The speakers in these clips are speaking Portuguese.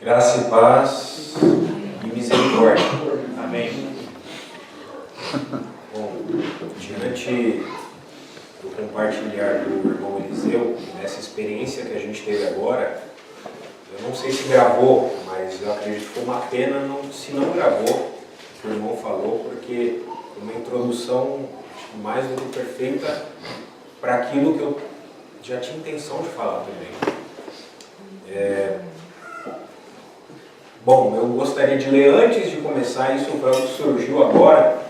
Graça e paz e misericórdia. Amém. Bom, diante do compartilhar do irmão Eliseu, nessa experiência que a gente teve agora, eu não sei se gravou, mas eu acredito que foi uma pena se não gravou o que o irmão falou, porque foi uma introdução mais do que perfeita para aquilo que eu já tinha intenção de falar também. Bom, eu gostaria de ler antes de começar, isso foi algo que surgiu agora,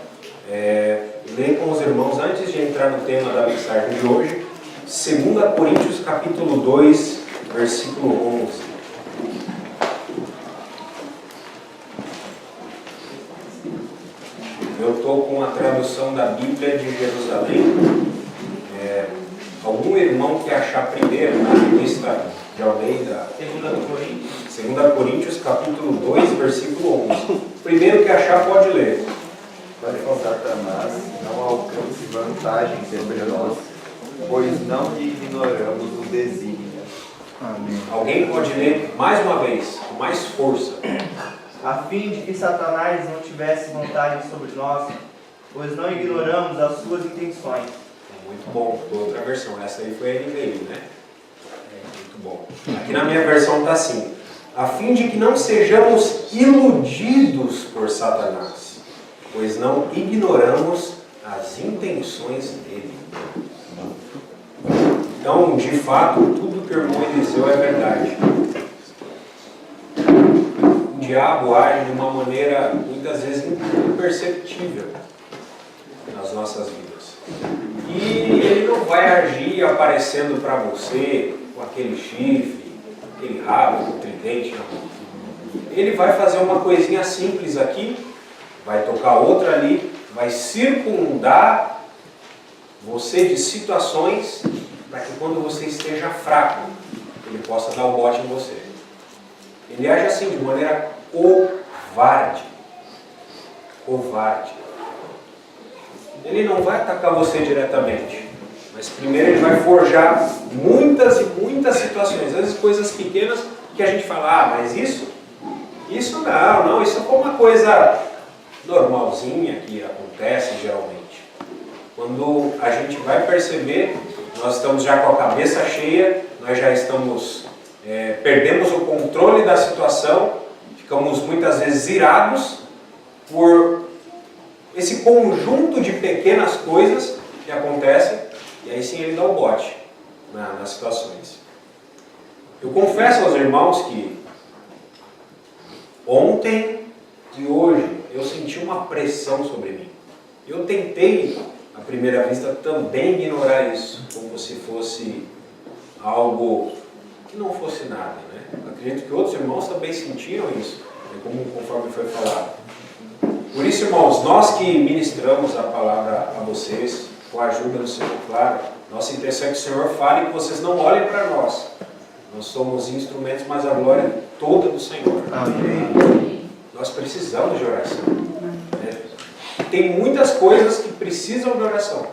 ler com os irmãos, antes de entrar no tema da mensagem de hoje, 2 Coríntios capítulo 2, versículo 11. Eu estou com a tradução da Bíblia de Jerusalém. Algum irmão que achar primeiro na revista de Almeida, 2 Coríntios capítulo 2, versículo 11. Primeiro que achar pode ler. Para que Satanás não alcance vantagem sobre nós, pois não lhe ignoramos o desígnio. Amém. Alguém pode ler mais uma vez, com mais força. A fim de que Satanás não tivesse vontade sobre nós, pois não ignoramos as suas intenções. Muito bom, outra versão. Essa aí foi a NVI, né? Muito bom. Aqui na minha versão está assim: a fim de que não sejamos iludidos por Satanás, pois não ignoramos as intenções dele. Então, de fato, tudo que o irmão Eliseu é verdade. O diabo age de uma maneira, muitas vezes, imperceptível nas nossas vidas. E ele não vai agir aparecendo para você com aquele chifre, aquele rabo, com tridente na mão. Ele vai fazer uma coisinha simples aqui, vai tocar outra ali, vai circundar você de situações para que quando você esteja fraco, ele possa dar o bote em você. Ele age assim, de maneira covarde. Covarde. Ele não vai atacar você diretamente, mas primeiro ele vai forjar muitas e muitas situações, às vezes coisas pequenas que a gente fala, mas isso não, isso é uma coisa normalzinha que acontece geralmente. Quando a gente vai perceber, nós estamos já com a cabeça cheia, nós já estamos, perdemos o controle da situação, ficamos muitas vezes irados por esse conjunto de pequenas coisas que acontecem, e aí sim ele dá o bote nas situações. Eu confesso aos irmãos que ontem e hoje eu senti uma pressão sobre mim. Eu tentei, à primeira vista, também ignorar isso, como se fosse algo que não fosse nada, né? Acredito que outros irmãos também sentiram isso, conforme foi falado. Por isso, irmãos, nós que ministramos a palavra a vocês, com a ajuda do Senhor, claro, nossa intenção é que o Senhor fale e que vocês não olhem para nós. Nós somos instrumentos, mas a glória é toda do Senhor. Amém. Nós precisamos de oração. Tem muitas coisas que precisam de oração.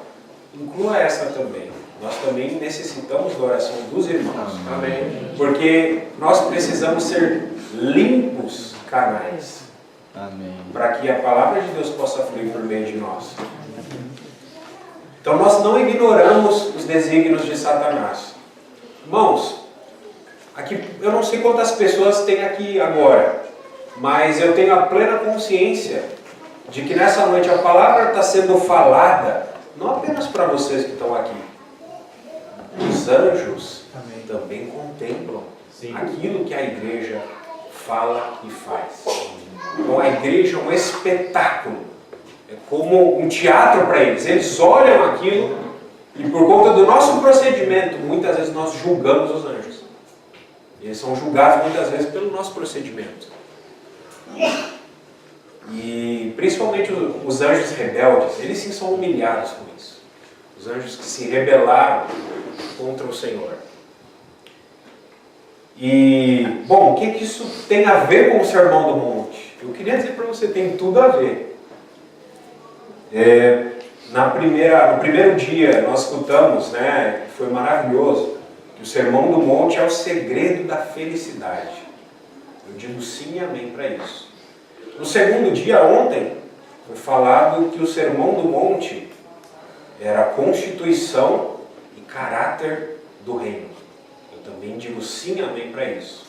Inclua essa também. Nós também necessitamos da oração dos irmãos. Amém. Porque nós precisamos ser limpos canais. Amém. Para que a palavra de Deus possa fluir por meio de nós. Então nós não ignoramos os desígnios de Satanás. Irmãos, aqui eu não sei quantas pessoas tem aqui agora, mas eu tenho a plena consciência de que nessa noite a palavra está sendo falada, não apenas para vocês que estão aqui. Os anjos também contemplam aquilo que a igreja fala e faz. Então a igreja é um espetáculo, é como um teatro para eles. Eles olham aquilo e por conta do nosso procedimento, muitas vezes nós julgamos os anjos. Eles são julgados muitas vezes pelo nosso procedimento. E principalmente os anjos rebeldes, eles sim são humilhados com isso. Os anjos que se rebelaram contra o Senhor. E, bom, o que isso tem a ver com o Sermão do Monte? Eu queria dizer para você, tem tudo a ver. No primeiro dia nós escutamos, né, foi maravilhoso, que o Sermão do Monte é o segredo da felicidade. Eu digo sim e amém para isso. No segundo dia, ontem, foi falado que o Sermão do Monte era a constituição e caráter do reino. Eu também digo sim e amém para isso.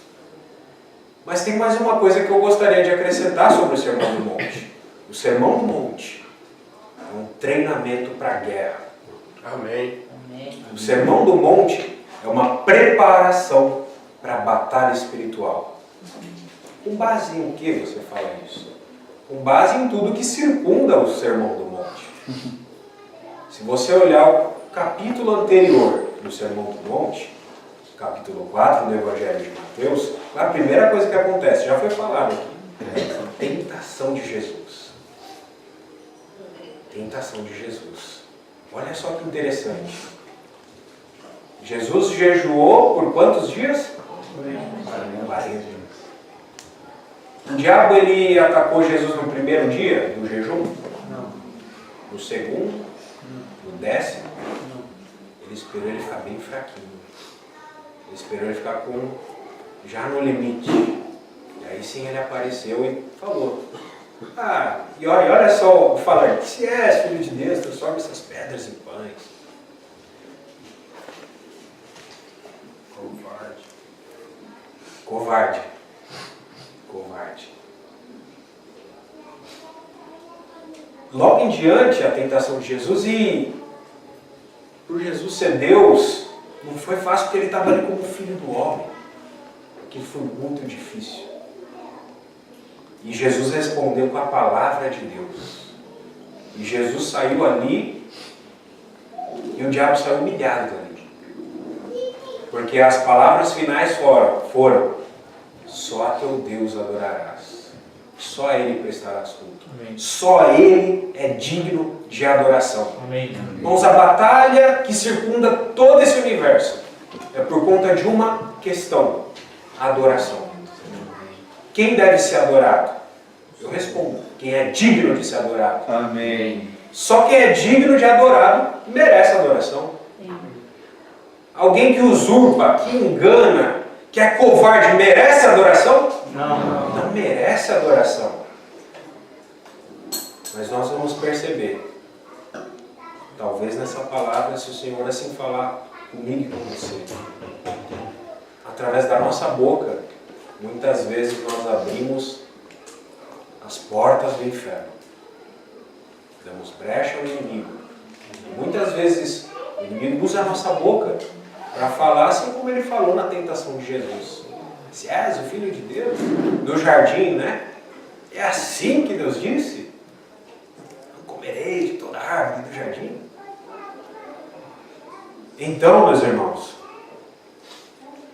Mas tem mais uma coisa que eu gostaria de acrescentar sobre o Sermão do Monte. O Sermão do Monte é um treinamento para a guerra. Amém. O Sermão do Monte é uma preparação para a batalha espiritual. Com base em que você fala isso? Com base em tudo que circunda o Sermão do Monte. Se você olhar o capítulo anterior do Sermão do Monte, capítulo 4 do Evangelho de Mateus, a primeira coisa que acontece, já foi falado aqui, é a tentação de Jesus. Tentação de Jesus. Olha só que interessante. Jesus jejuou por quantos dias? 40 dias. O diabo ele atacou Jesus no primeiro dia do jejum? Não. No segundo? No 10º? Ele esperou ele ficar bem fraquinho. Ele esperou ele ficar já no limite. E aí sim ele apareceu e falou. E olha só, falar, se és filho de Deus, transforma essas pedras em pães. Covarde. Logo em diante, a tentação de Jesus, e por Jesus ser Deus, não foi fácil porque ele estava ali como filho do homem. Porque foi muito difícil. E Jesus respondeu com a palavra de Deus. E Jesus saiu ali e o diabo saiu humilhado dali. Porque as palavras finais foram só a teu Deus adorarás. Só a Ele prestarás culto. Amém. Só Ele é digno de adoração. Amém. Irmãos, a batalha que circunda todo esse universo é por conta de uma questão: a adoração. Quem deve ser adorado? Eu respondo: quem é digno de ser adorado. Amém. Só quem é digno de adorado merece adoração. Alguém que usurpa, que engana, que é covarde, merece adoração? Não merece adoração. Mas nós vamos perceber, talvez nessa palavra, se o Senhor assim falar comigo e com você, através da nossa boca, muitas vezes nós abrimos as portas do inferno. Damos brecha ao inimigo. E muitas vezes o inimigo usa a nossa boca para falar assim como ele falou na tentação de Jesus. Se és o Filho de Deus, do jardim, né? É assim que Deus disse? Não comerei de toda árvore do jardim? Então, meus irmãos,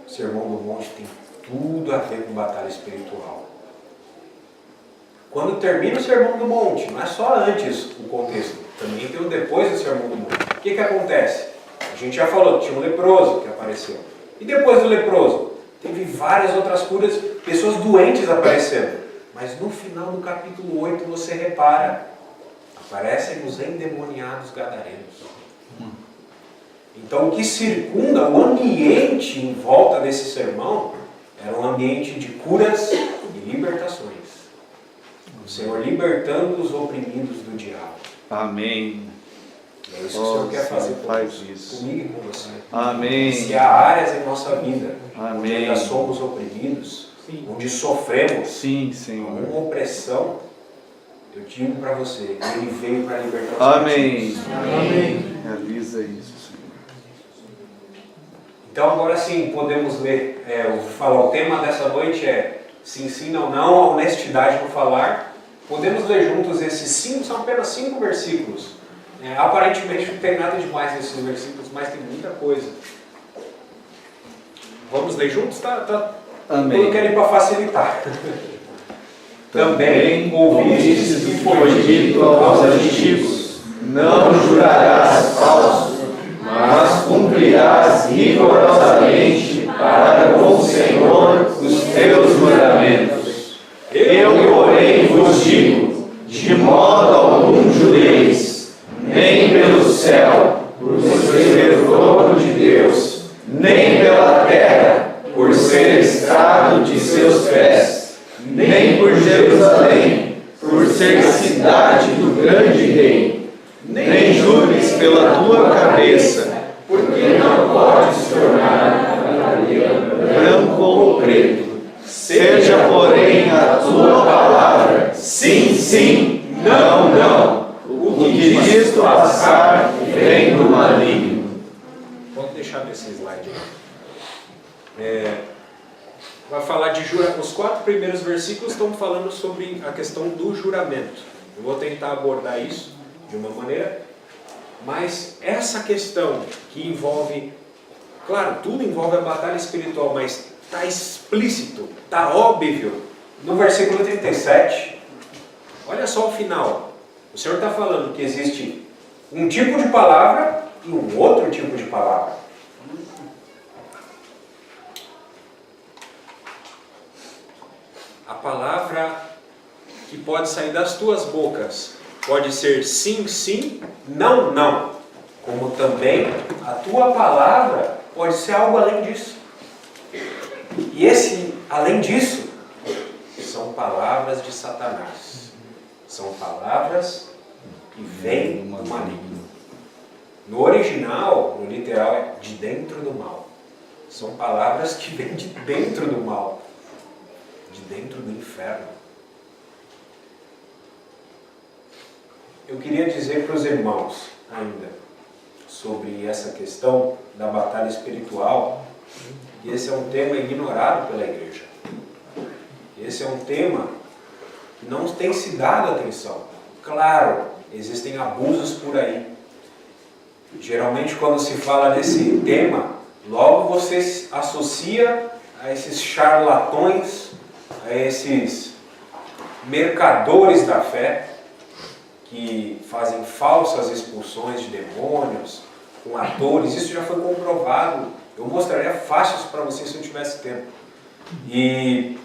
o Sermão do Monte tem tudo a ver com batalha espiritual. Quando termina o Sermão do Monte, não é só antes o contexto, também tem o depois do Sermão do Monte. O que acontece? A gente já falou, tinha um leproso que apareceu. E depois do leproso, teve várias outras curas, pessoas doentes aparecendo. Mas no final do capítulo 8 você repara, aparecem os endemoniados gadarenos. Então o que circunda o ambiente em volta desse sermão era um ambiente de curas e libertações. O Senhor libertando os oprimidos do diabo. Amém. E é isso que o Senhor quer fazer comigo e com você. Amém. Se há áreas em nossa vida onde Amém. ainda somos oprimidos, onde sofremos Sim, Senhor. uma opressão, eu digo para você, Ele veio para libertar os Amém. cativos. Amém. Realiza isso, Senhor. Então agora sim, podemos ler, eu vou falar, o tema dessa noite é se ensina ou não a honestidade no falar. Podemos ler juntos esses 5, são apenas 5 versículos. Aparentemente não tem nada demais nesses versículos, mas tem muita coisa. Vamos ler juntos? Amém. Eu quero ir para facilitar. Também ouvistes que foi dito aos antigos: não jurarás falso, mas cumprirás rigorosamente para com o Senhor os teus mandamentos. Eu, porém, vos digo, de modo algum jureis, nem pelo céu, por ser o trono de Deus, nem pela terra, por ser estrado de seus pés, Pode deixar nesse slide aí. Vai falar de juramento. Os 4 primeiros versículos estão falando sobre a questão do juramento. Eu vou tentar abordar isso de uma maneira, mas essa questão que envolve, claro, tudo envolve a batalha espiritual, mas está explícito, está óbvio, no versículo 37, olha só o final. O Senhor está falando que existe um tipo de palavra e um outro tipo de palavra. A palavra que pode sair das tuas bocas pode ser sim, sim, não, não. Como também a tua palavra pode ser algo além disso. E esse, além disso, são palavras de Satanás. São palavras que vêm do maligno. No original, no literal, é de dentro do mal. São palavras que vêm de dentro do mal. De dentro do inferno. Eu queria dizer para os irmãos ainda sobre essa questão da batalha espiritual, que esse é um tema ignorado pela igreja. Esse é um tema que não tem se dado atenção. Claro, existem abusos por aí. Geralmente quando se fala desse tema, logo você associa a esses charlatões, a esses mercadores da fé, que fazem falsas expulsões de demônios, com atores. Isso já foi comprovado. Eu mostraria fáceis para vocês se eu tivesse tempo. E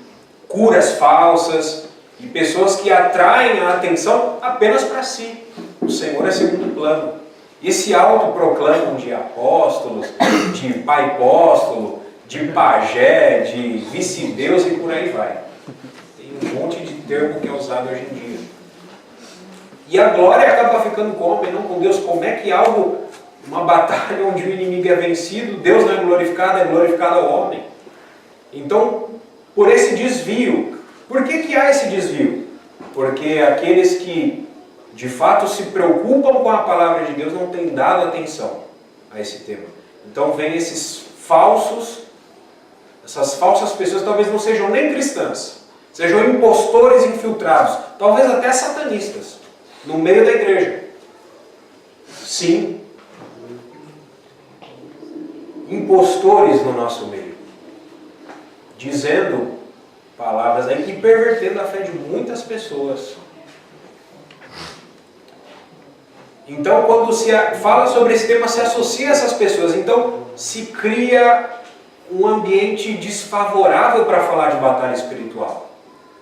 curas falsas, e pessoas que atraem a atenção apenas para si. O Senhor é segundo plano. E se autoproclamam de apóstolos, de pai apóstolo, de pajé, de vice-deus e por aí vai. Tem um monte de termo que é usado hoje em dia. E a glória acaba ficando com o homem, não com Deus. Como é que algo, uma batalha onde o inimigo é vencido, Deus não é glorificado ao homem? Então, por esse desvio. Por que há esse desvio? Porque aqueles que de fato se preocupam com a palavra de Deus não têm dado atenção a esse tema. Então vem esses falsos, essas falsas pessoas talvez não sejam nem cristãs, sejam impostores infiltrados, talvez até satanistas, no meio da igreja. Sim, impostores no nosso meio, dizendo palavras aí e pervertendo a fé de muitas pessoas. Então, quando se fala sobre esse tema, se associa a essas pessoas. Então, se cria um ambiente desfavorável para falar de batalha espiritual.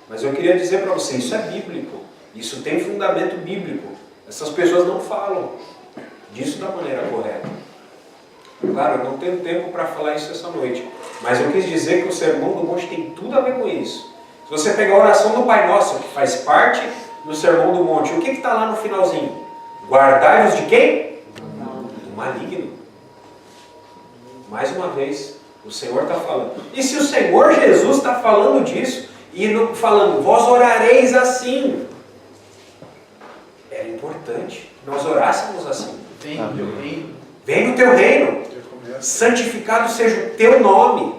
Mas eu queria dizer para você, isso é bíblico. Isso tem fundamento bíblico. Essas pessoas não falam disso da maneira correta. Claro, eu não tenho tempo para falar isso essa noite. Mas eu quis dizer que o Sermão do Monte tem tudo a ver com isso. Se você pegar a oração do Pai Nosso, que faz parte do Sermão do Monte, o que está lá no finalzinho? Guardai-vos de quem? Do maligno. Mais uma vez, o Senhor está falando. E se o Senhor Jesus está falando disso, e falando, vós orareis assim, era importante que nós orássemos assim. Venha o teu reino. Venha o teu reino. Santificado seja o teu nome.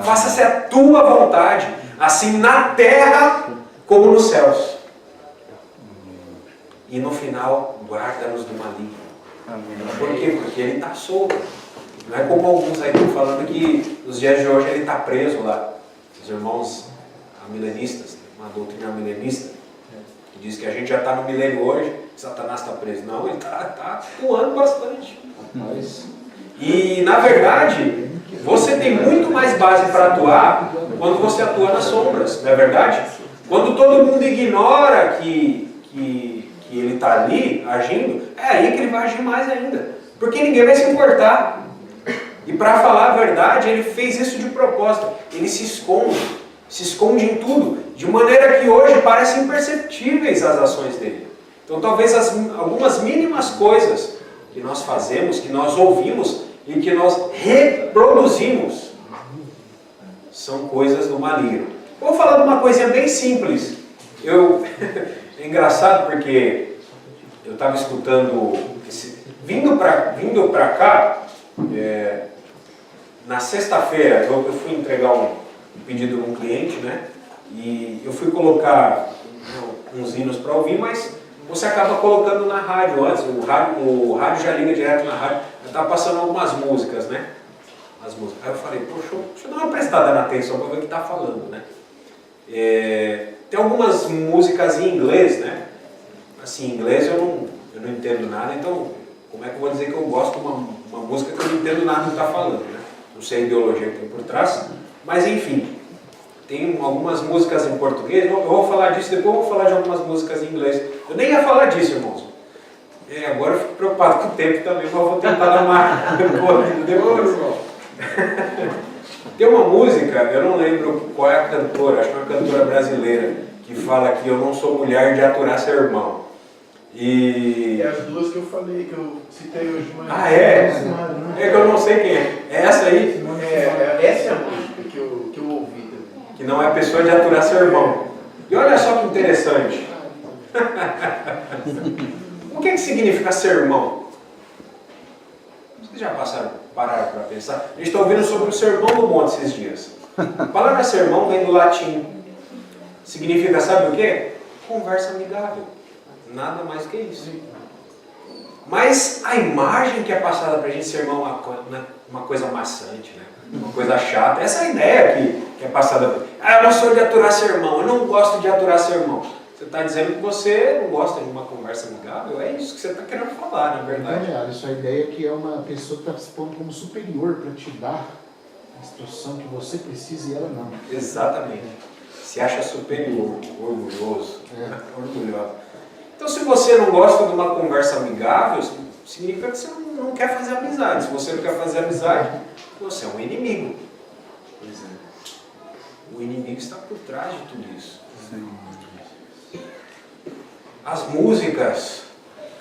Faça-se a tua vontade, assim na terra como nos céus. E no final, guarda-nos do maligno. Por quê? Porque ele está solto. Não é como alguns aí estão falando que nos dias de hoje ele está preso lá. Os irmãos milenistas, uma doutrina milenista, que diz que a gente já está no milênio hoje, Satanás está preso. Não, ele está atuando bastante. E na verdade, você tem muito mais base para atuar quando você atua nas sombras, não é verdade? Quando todo mundo ignora que ele está ali agindo, é aí que ele vai agir mais ainda. Porque ninguém vai se importar. E para falar a verdade, ele fez isso de propósito. Ele se esconde em tudo, de maneira que hoje parecem imperceptíveis as ações dele. Então talvez algumas mínimas coisas que nós fazemos, que nós ouvimos e que nós reproduzimos, são coisas do maligno. Vou falar de uma coisinha bem simples. É engraçado porque eu estava escutando, vindo para cá, Na sexta-feira eu fui entregar um pedido a um cliente, né? E eu fui colocar uns hinos para ouvir, mas você acaba colocando na rádio antes, o rádio já liga direto na rádio, está passando algumas músicas, né? As músicas. Aí eu falei, poxa, deixa eu dar uma prestada na atenção para ver o que está falando, né? Tem algumas músicas em inglês, né? Assim, em inglês eu não entendo nada, então como é que eu vou dizer que eu gosto de uma música que eu não entendo nada do que está falando, né? Não sei a ideologia que tem por trás, mas enfim, tem algumas músicas em português, eu vou falar disso, depois eu vou falar de algumas músicas em inglês. Eu nem ia falar disso, irmãos. Agora eu fico preocupado com o tempo também, mas eu vou tentar dar uma corrida depois. Tem uma música, eu não lembro qual é a cantora, acho que é uma cantora brasileira, que fala que eu não sou mulher de aturar sermão. É as duas que eu falei, que eu citei hoje de manhã. Ah, é? É que eu não sei quem é. É essa aí? Essa é a música que eu ouvi. Que não é pessoa de aturar sermão. E olha só que interessante. O que significa sermão? Vocês já pararam para pensar? A gente está ouvindo sobre o sermão do monte esses dias. A palavra sermão vem do latim. Significa, sabe o quê? Conversa amigável. Nada mais que isso. Mas a imagem que é passada para a gente, sermão, é uma coisa maçante, né? Uma coisa chata. Essa é a ideia que é passada. Eu não sou de aturar sermão, eu não gosto de aturar sermão. Você está dizendo que você não gosta de uma conversa amigável? É isso que você está querendo falar, na verdade. Então, isso é a ideia que é uma pessoa que está se pondo como superior para te dar a instrução que você precisa e ela não. Exatamente. Se acha superior, orgulhoso, orgulhoso. Então, se você não gosta de uma conversa amigável, significa que você não quer fazer amizade. Se você não quer fazer amizade, você é um inimigo. Pois é. O inimigo está por trás de tudo isso. Sim. As músicas,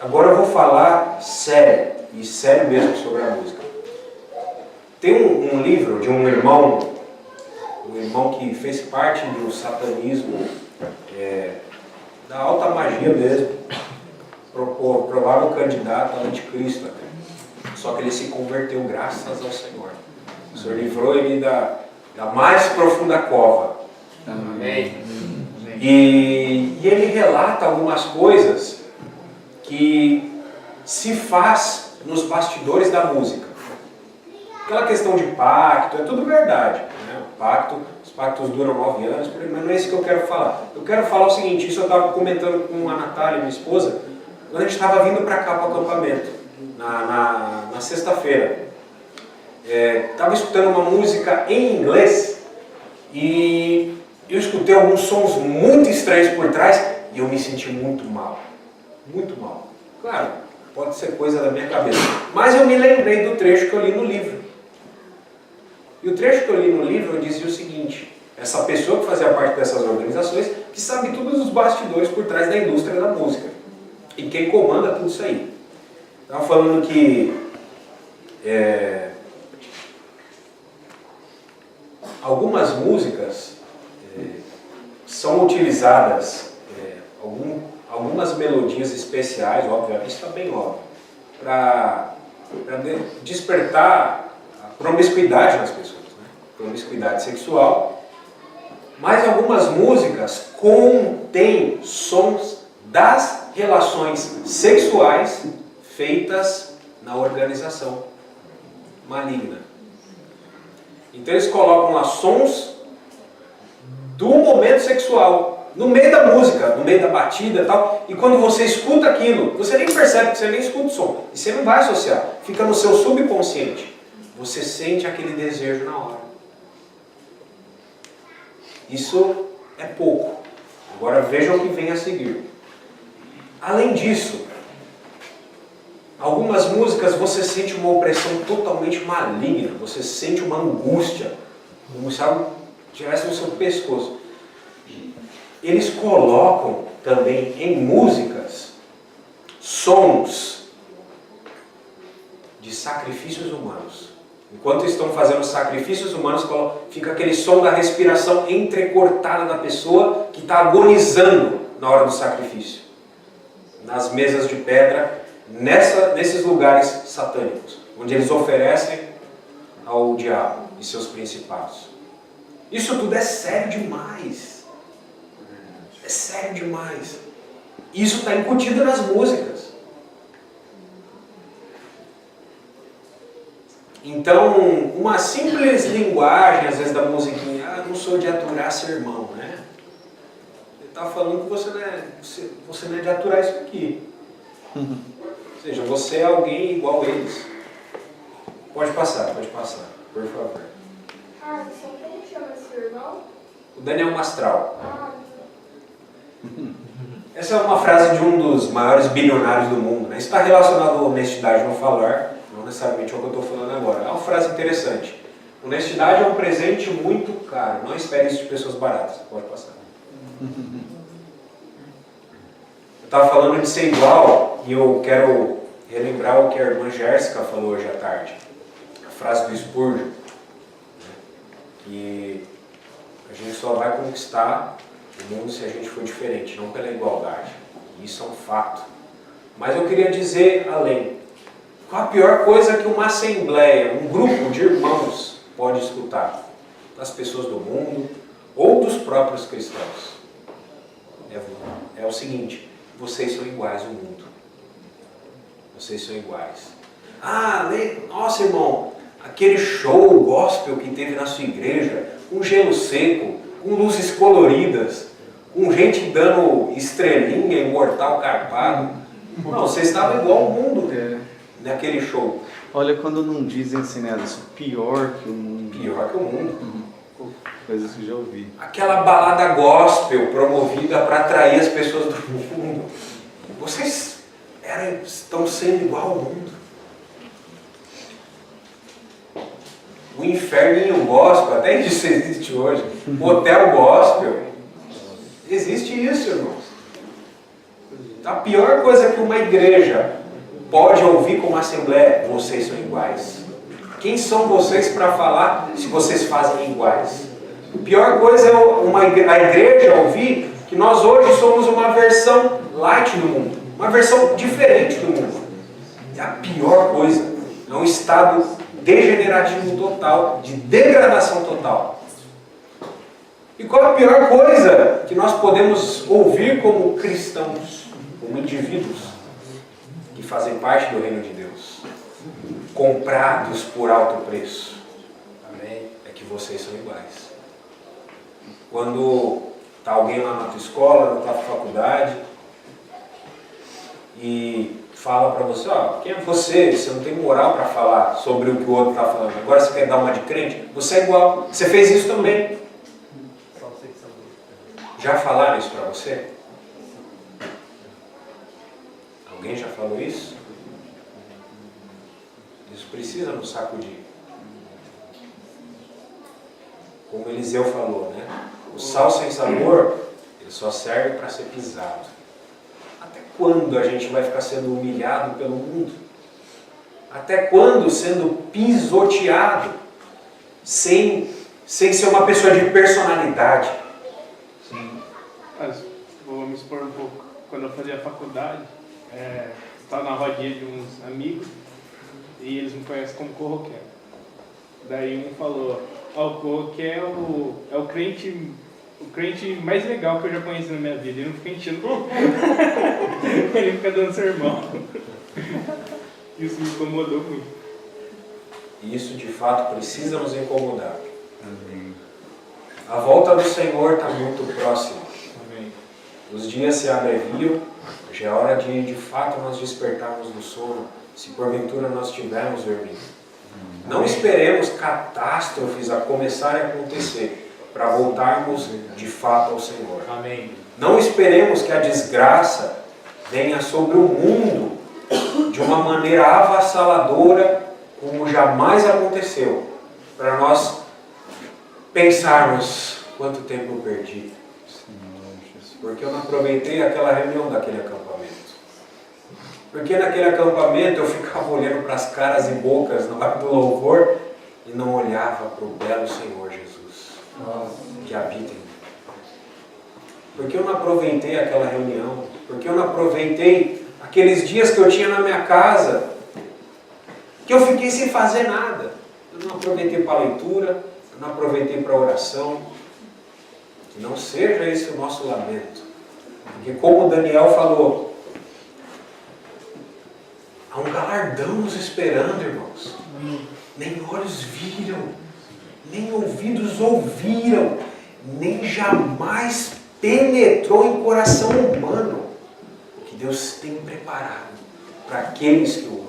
agora eu vou falar sério, e sério mesmo sobre a música. Tem um livro de um irmão que fez parte do satanismo, da alta magia mesmo, provável candidato ao anticristo até. Só que ele se converteu graças ao Senhor. O Senhor livrou ele da mais profunda cova. Amém. E ele relata algumas coisas que se faz nos bastidores da música. Aquela questão de pacto, é tudo verdade. Né? Os pactos duram 9 anos, mas não é isso que eu quero falar. Eu quero falar o seguinte, isso eu estava comentando com a Natália, minha esposa, quando a gente estava vindo para cá para o acampamento, na sexta-feira. Estava escutando uma música em inglês e eu escutei alguns sons muito estranhos por trás e eu me senti muito mal. Muito mal. Claro, pode ser coisa da minha cabeça. Mas eu me lembrei do trecho que eu li no livro. E o trecho que eu li no livro dizia o seguinte: essa pessoa que fazia parte dessas organizações, que sabe todos os bastidores por trás da indústria da música. E quem comanda tudo isso aí. Estava falando que algumas músicas são utilizadas, algumas melodias especiais, obviamente está bem óbvio, para despertar a promiscuidade nas pessoas, né? Promiscuidade sexual, mas algumas músicas contêm sons das relações sexuais feitas na organização maligna. Então eles colocam lá sons do momento sexual, no meio da música, no meio da batida e tal, e quando você escuta aquilo, você nem percebe que você nem escuta o som, e você não vai associar, fica no seu subconsciente, você sente aquele desejo na hora. Isso é pouco. Agora vejam o que vem a seguir. Além disso, algumas músicas você sente uma opressão totalmente maligna, você sente uma angústia, como se algo tivesse no seu pescoço. Eles colocam também em músicas sons de sacrifícios humanos. Enquanto estão fazendo sacrifícios humanos, fica aquele som da respiração entrecortada da pessoa que está agonizando na hora do sacrifício. Nas mesas de pedra, nesses lugares satânicos. onde eles oferecem ao diabo e seus principados. Isso tudo é sério demais. É sério demais. Isso está incutido nas músicas. Então, uma simples linguagem, às vezes, da musiquinha, não sou de aturar sermão, né? Ele está falando que você não é de aturar isso aqui. Ou seja, você é alguém igual a eles. Pode passar, por favor. Como chama seu irmão? O Daniel Mastral. Essa é uma frase de um dos maiores bilionários do mundo, né? Isso está relacionado à honestidade no falar, não necessariamente ao que eu estou falando agora. É uma frase interessante. Honestidade é um presente muito caro. Não espere isso de pessoas baratas. Pode passar. Eu estava falando de ser igual e eu quero relembrar o que a irmã Jéssica falou hoje à tarde. A frase do Spurgeon. Né? Que a gente só vai conquistar o mundo se a gente for diferente, não pela igualdade. Isso é um fato. Mas eu queria dizer além. Qual a pior coisa que uma assembleia, um grupo de irmãos pode escutar? Das pessoas do mundo ou dos próprios cristãos? É o seguinte: vocês são iguais ao mundo. Vocês são iguais. Nossa, irmão, aquele show gospel que teve na sua igreja, com gelo seco, com luzes coloridas, com gente dando estrelinha e mortal carpado. Não, vocês estavam igual ao mundo naquele show. Olha, quando não dizem assim, né, isso pior que o mundo. Pior que o mundo. Coisas que já ouvi. Aquela balada gospel promovida para atrair as pessoas do mundo. Vocês estão sendo igual ao mundo. O inferninho gospel, até isso existe hoje. O hotel gospel. Existe isso, irmãos. A pior coisa que uma igreja pode ouvir como assembleia: vocês são iguais. Quem são vocês para falar se vocês fazem iguais? A pior coisa é a igreja ouvir que nós hoje somos uma versão light do mundo, uma versão diferente do mundo. É a pior coisa. É um estado degenerativo total, de degradação total. E qual a pior coisa que nós podemos ouvir como cristãos, como indivíduos que fazem parte do reino de Deus, comprados por alto preço? Amém? É que vocês são iguais. Quando está alguém lá na tua escola, na tua faculdade, e fala para você: quem é você? Você não tem moral para falar sobre o que o outro está falando. Agora você quer dar uma de crente? Você é igual. Você fez isso também. Já falaram isso para você? Alguém já falou isso? Isso precisa nos sacudir. Como Eliseu falou, né? O sal sem sabor, ele só serve para ser pisado. Até quando a gente vai ficar sendo humilhado pelo mundo? Até quando sendo pisoteado sem ser uma pessoa de personalidade? Sim. Mas vou me expor um pouco. Quando eu fazia faculdade, estava na rodinha de uns amigos e eles me conhecem como Corroquel. Daí um falou: o Corroquel é o crente mais legal que eu já conheci na minha vida. Ele não fica enchendo. Ele fica dando sermão. Isso me incomodou muito. E isso de fato precisa nos incomodar. Amém. A volta do Senhor está muito próxima. Amém. Os dias se abreviam. Já é hora de fato nós despertarmos do sono, se porventura nós tivermos dormido. Não esperemos catástrofes a começarem a acontecer para voltarmos de fato ao Senhor. Amém. Não esperemos que a desgraça venha sobre o mundo de uma maneira avassaladora como jamais aconteceu, para nós pensarmos: quanto tempo eu perdi, porque eu não aproveitei aquela reunião daquele acampamento. Porque naquele acampamento eu ficava olhando para as caras e bocas na hora do louvor e não olhava para o belo Senhor Jesus que habita em mim. Porque eu não aproveitei aquela reunião, porque eu não aproveitei aqueles dias que eu tinha na minha casa que eu fiquei sem fazer nada. Eu não aproveitei para a leitura, eu não aproveitei para a oração. Que não seja esse o nosso lamento. Porque como Daniel falou, há um galardão nos esperando, irmãos. Nem olhos viram, nem ouvidos ouviram, nem jamais penetrou em coração humano o que Deus tem preparado para aqueles que o amam.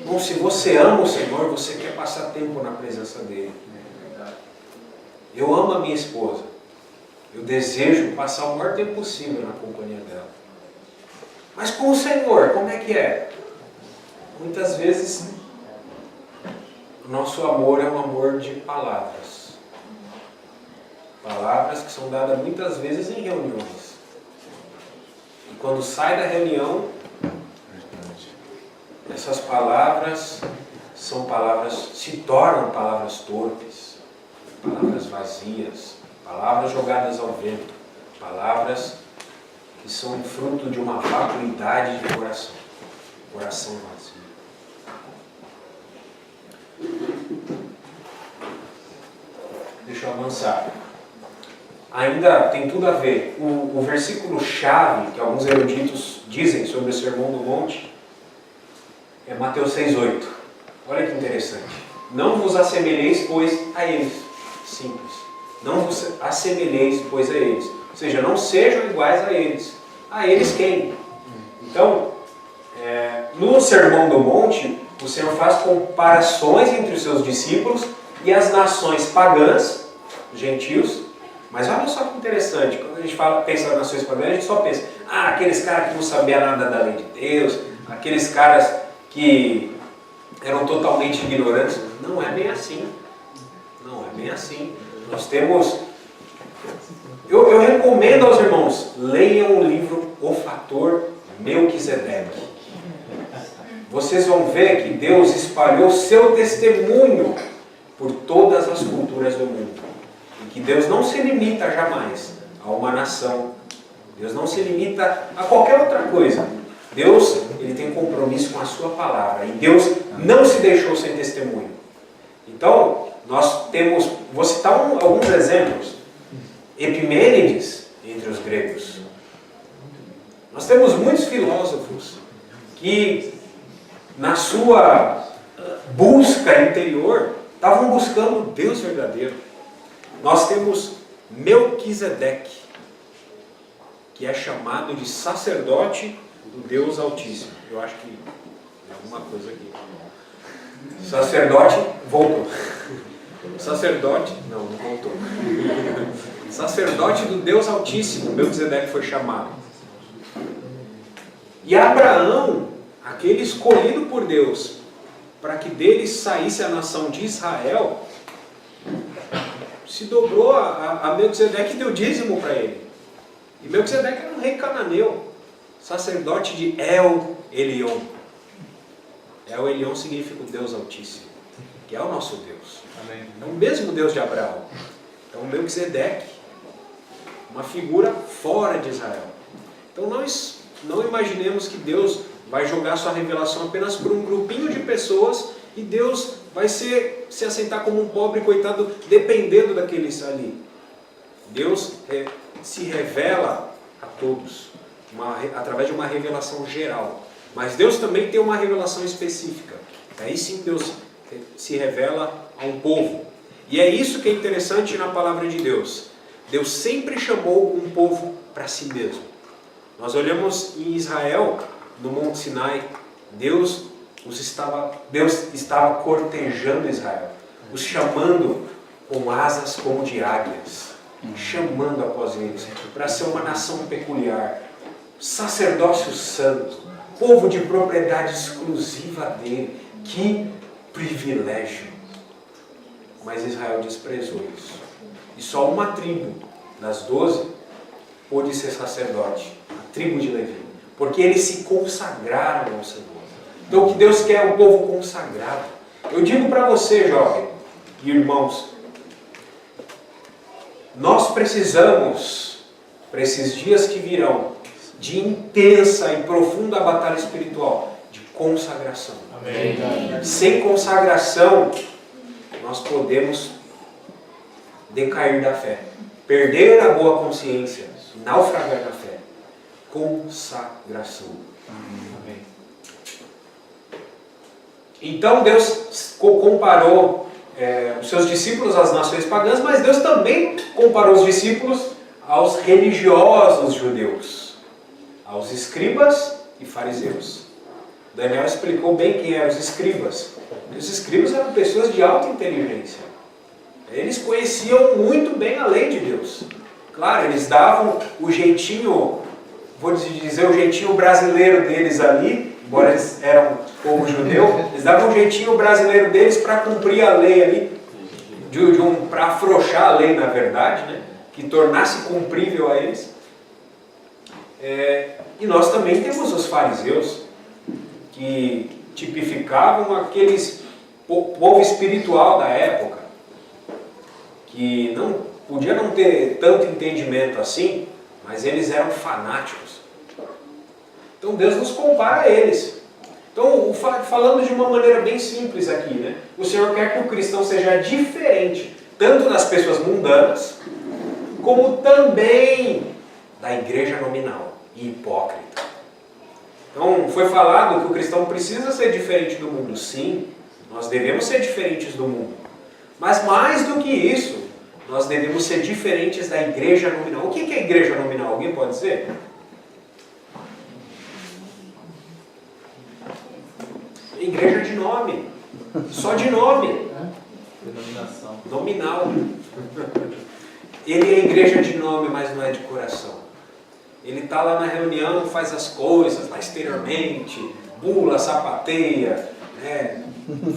Bom, se você ama o Senhor, você quer passar tempo na presença dEle. Eu amo a minha esposa. Eu desejo passar o maior tempo possível na companhia dela. Mas com o Senhor, como é que é? Muitas vezes, o nosso amor é um amor de palavras. Palavras que são dadas muitas vezes em reuniões. E quando sai da reunião, essas palavras se tornam palavras torpes, palavras vazias, palavras jogadas ao vento, palavras que são fruto de uma vacuidade de coração vazio. Deixa eu avançar. Ainda tem tudo a ver. O versículo-chave que alguns eruditos dizem sobre o Sermão do Monte é Mateus 6,8. Olha que interessante. Não vos assemelheis, pois, a eles. Simples. Não vos assemelheis, pois, a eles. Ou seja, não sejam iguais a eles. A eles quem? Então, no Sermão do Monte, o Senhor faz comparações entre os seus discípulos e as nações pagãs, gentios. Mas olha só que interessante, quando a gente pensa nas nações pagãs, a gente só pensa, aqueles caras que não sabiam nada da lei de Deus, aqueles caras que eram totalmente ignorantes. Não é bem assim. Não é bem assim. Nós temos... Eu recomendo aos irmãos, leiam o livro O Fator Melquisedeque. Vocês vão ver que Deus espalhou seu testemunho por todas as culturas do mundo. E que Deus não se limita jamais a uma nação. Deus não se limita a qualquer outra coisa. Deus, ele tem compromisso com a sua palavra. E Deus não se deixou sem testemunho. Então, nós temos... Vou citar alguns exemplos. Epimênides, entre os gregos. Nós temos muitos filósofos que, na sua busca interior, estavam buscando o Deus verdadeiro. Nós temos Melquisedeque, que é chamado de sacerdote do Deus Altíssimo. Eu acho que tem alguma coisa aqui. Sacerdote, voltou. Sacerdote, não voltou. Sacerdote do Deus Altíssimo, Melquisedeque foi chamado. E Abraão, aquele escolhido por Deus, para que dele saísse a nação de Israel, se dobrou a Melquisedeque e deu dízimo para ele. E Melquisedeque era um rei cananeu, sacerdote de El Elyon. El Elyon significa o Deus Altíssimo, que é o nosso Deus. Amém. É o mesmo Deus de Abraão. Então Melquisedeque, uma figura fora de Israel. Então nós não imaginemos que Deus vai jogar sua revelação apenas por um grupinho de pessoas e Deus vai se aceitar como um pobre coitado dependendo daqueles ali. Deus se revela a todos através de uma revelação geral. Mas Deus também tem uma revelação específica. Aí sim Deus se revela a um povo. E é isso que é interessante na palavra de Deus. Deus sempre chamou um povo para si mesmo. Nós olhamos em Israel, no Monte Sinai, Deus estava cortejando Israel, os chamando com asas como de águias, chamando após eles, para ser uma nação peculiar, sacerdócio santo, povo de propriedade exclusiva dele. Que privilégio! Mas Israel desprezou isso. E só uma tribo das 12 pôde ser sacerdote, a tribo de Levi, porque eles se consagraram ao Senhor. Então o que Deus quer é um povo consagrado. Eu digo para você, jovem e irmãos, nós precisamos, para esses dias que virão, de intensa e profunda batalha espiritual, de consagração. Amém. Sem consagração, nós podemos decair da fé, perder a boa consciência, naufragar na fé. Consagração. Amém. Então Deus comparou os seus discípulos às nações pagãs, mas Deus também comparou os discípulos aos religiosos judeus, aos escribas e fariseus. Daniel explicou bem quem eram os escribas. Os escribas eram pessoas de alta inteligência. Eles conheciam muito bem a lei de Deus. Claro, eles davam o jeitinho, vou dizer, o jeitinho brasileiro deles ali, embora eles eram povo judeu, eles davam o jeitinho brasileiro deles para cumprir a lei ali, para afrouxar a lei, na verdade, né? Que tornasse cumprível a eles. E nós também temos os fariseus, que tipificavam aqueles povo espiritual da época, que não podia não ter tanto entendimento assim, mas eles eram fanáticos. Então Deus nos compara a eles. Então, falando de uma maneira bem simples aqui, né? O Senhor quer que o cristão seja diferente, tanto das pessoas mundanas, como também da igreja nominal e hipócrita. Então, foi falado que o cristão precisa ser diferente do mundo. Sim, nós devemos ser diferentes do mundo. Mas mais do que isso, nós devemos ser diferentes da igreja nominal. O que é igreja nominal? Alguém pode dizer? Igreja de nome. Só de nome. Denominação. Nominal. Ele é igreja de nome, mas não é de coração. Ele está lá na reunião, faz as coisas lá exteriormente, bula, sapateia, né?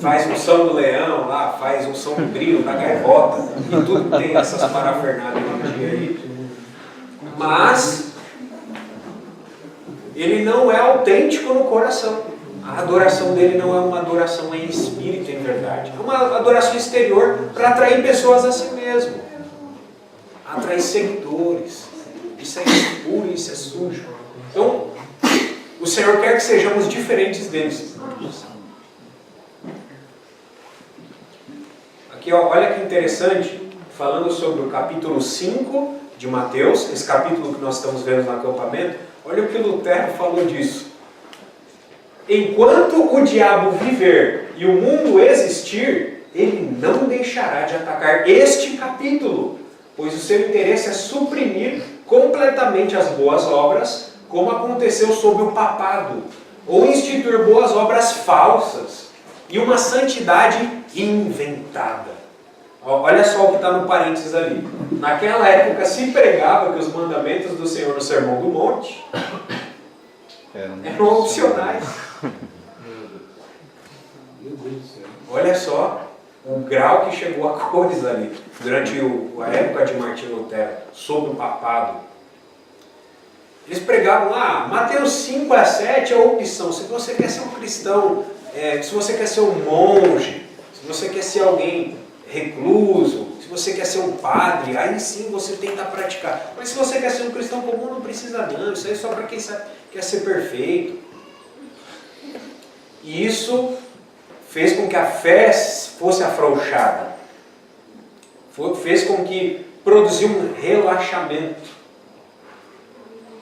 Faz unção do leão lá, faz unção do grilo, da gaivota, e tudo tem essas parafernálias no dia aí. Mas ele não é autêntico no coração. A adoração dele não é uma adoração em espírito, em verdade. É uma adoração exterior para atrair pessoas a si mesmo. Atrair seguidores. Isso é impuro, isso é sujo. Então, o Senhor quer que sejamos diferentes deles. Aqui, ó, olha que interessante, falando sobre o capítulo 5 de Mateus, esse capítulo que nós estamos vendo no acampamento, olha o que Lutero falou disso. Enquanto o diabo viver e o mundo existir, ele não deixará de atacar este capítulo, pois o seu interesse é suprimir completamente as boas obras, como aconteceu sob o papado, ou instituir boas obras falsas e uma santidade inventada. Olha só o que está no parênteses ali. Naquela época se pregava que os mandamentos do Senhor no Sermão do Monte eram opcionais. Olha só o grau que chegou a coisa ali, durante a época de Martinho Lutero, sob o papado. Eles pregavam lá, Mateus 5 a 7 é a opção. Se você quer ser um cristão, se você quer ser um monge, se você quer ser alguém recluso, se você quer ser um padre, aí sim você tenta praticar. Mas se você quer ser um cristão comum, não precisa não. Isso aí é só para quem quer ser perfeito. E isso fez com que a fé fosse afrouxada. Fez com que produziu um relaxamento.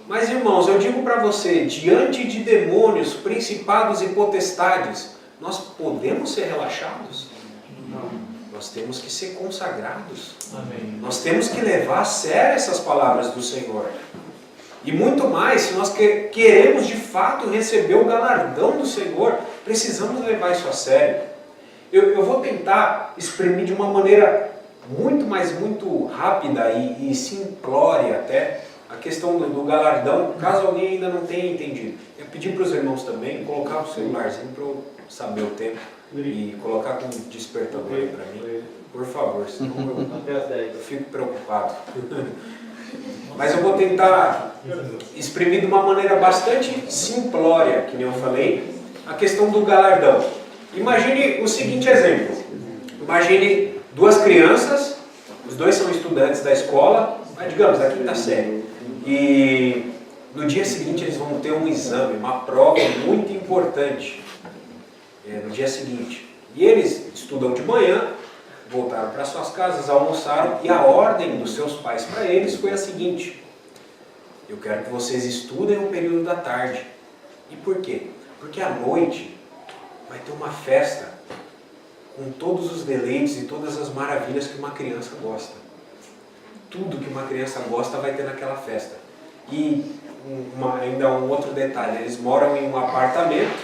Mas irmãos, eu digo para você, diante de demônios, principados e potestades, nós podemos ser relaxados? Não. Nós temos que ser consagrados. Amém. Nós temos que levar a sério essas palavras do Senhor. E muito mais, se nós queremos de fato receber o galardão do Senhor, precisamos levar isso a sério. Eu vou tentar exprimir de uma maneira muito rápida e simplória até a questão do galardão, caso alguém ainda não tenha entendido. Eu pedi para os irmãos também colocar o celularzinho para eu saber o tempo e colocar como despertador aí para mim, por favor, senão eu fico preocupado. Mas eu vou tentar exprimir de uma maneira bastante simplória, que nem eu falei, a questão do galardão. Imagine o seguinte exemplo. Imagine duas crianças, os dois são estudantes da escola, mas digamos, da quinta série. E no dia seguinte eles vão ter um exame, uma prova muito importante. no dia seguinte. E eles estudam de manhã, voltaram para suas casas, almoçaram, e a ordem dos seus pais para eles foi a seguinte: eu quero que vocês estudem o período da tarde. E por quê? Porque à noite vai ter uma festa com todos os deleites e todas as maravilhas que uma criança gosta. Tudo que uma criança gosta vai ter naquela festa. E ainda um outro detalhe, eles moram em um apartamento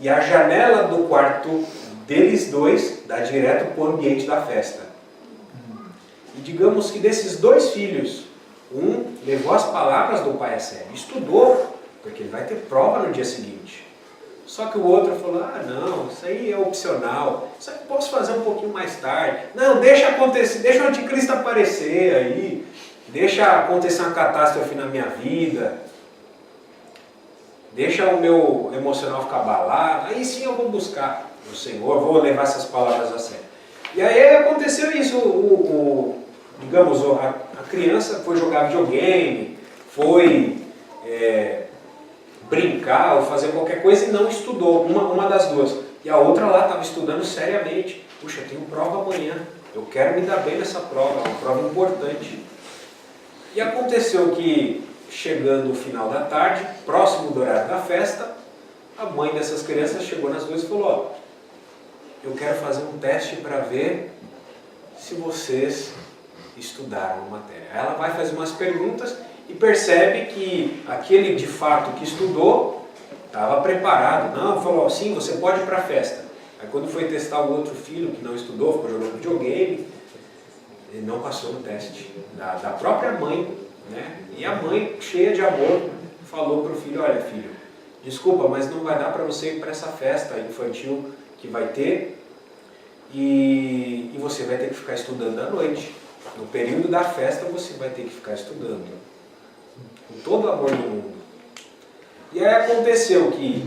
e a janela do quarto deles dois dá direto para o ambiente da festa. E digamos que desses dois filhos, um levou as palavras do pai a sério, estudou, porque ele vai ter prova no dia seguinte. Só que o outro falou: ah, não, isso aí é opcional, isso aí eu posso fazer um pouquinho mais tarde. Não, deixa acontecer, deixa o anticristo aparecer aí, deixa acontecer uma catástrofe na minha vida, deixa o meu emocional ficar abalado, aí sim eu vou buscar o Senhor, vou levar essas palavras a sério. E aí aconteceu isso, digamos, a criança foi jogar videogame, foi brincar ou fazer qualquer coisa e não estudou, uma das duas. E a outra lá estava estudando seriamente. Puxa, eu tenho prova amanhã, eu quero me dar bem nessa prova, é uma prova importante. E aconteceu que, chegando o final da tarde, próximo do horário da festa, a mãe dessas crianças chegou nas duas e falou: ó, eu quero fazer um teste para ver se vocês estudaram a matéria. Ela vai fazer umas perguntas e percebe que aquele de fato que estudou estava preparado. Não, falou: sim, você pode ir para a festa. Aí quando foi testar o outro filho que não estudou, ficou jogando videogame, ele não passou no teste da própria mãe, né? E a mãe, cheia de amor, falou para o filho: olha, filho, desculpa, mas não vai dar para você ir para essa festa infantil que vai ter, e você vai ter que ficar estudando à noite. No período da festa você vai ter que ficar estudando, com todo o amor do mundo. E aí aconteceu que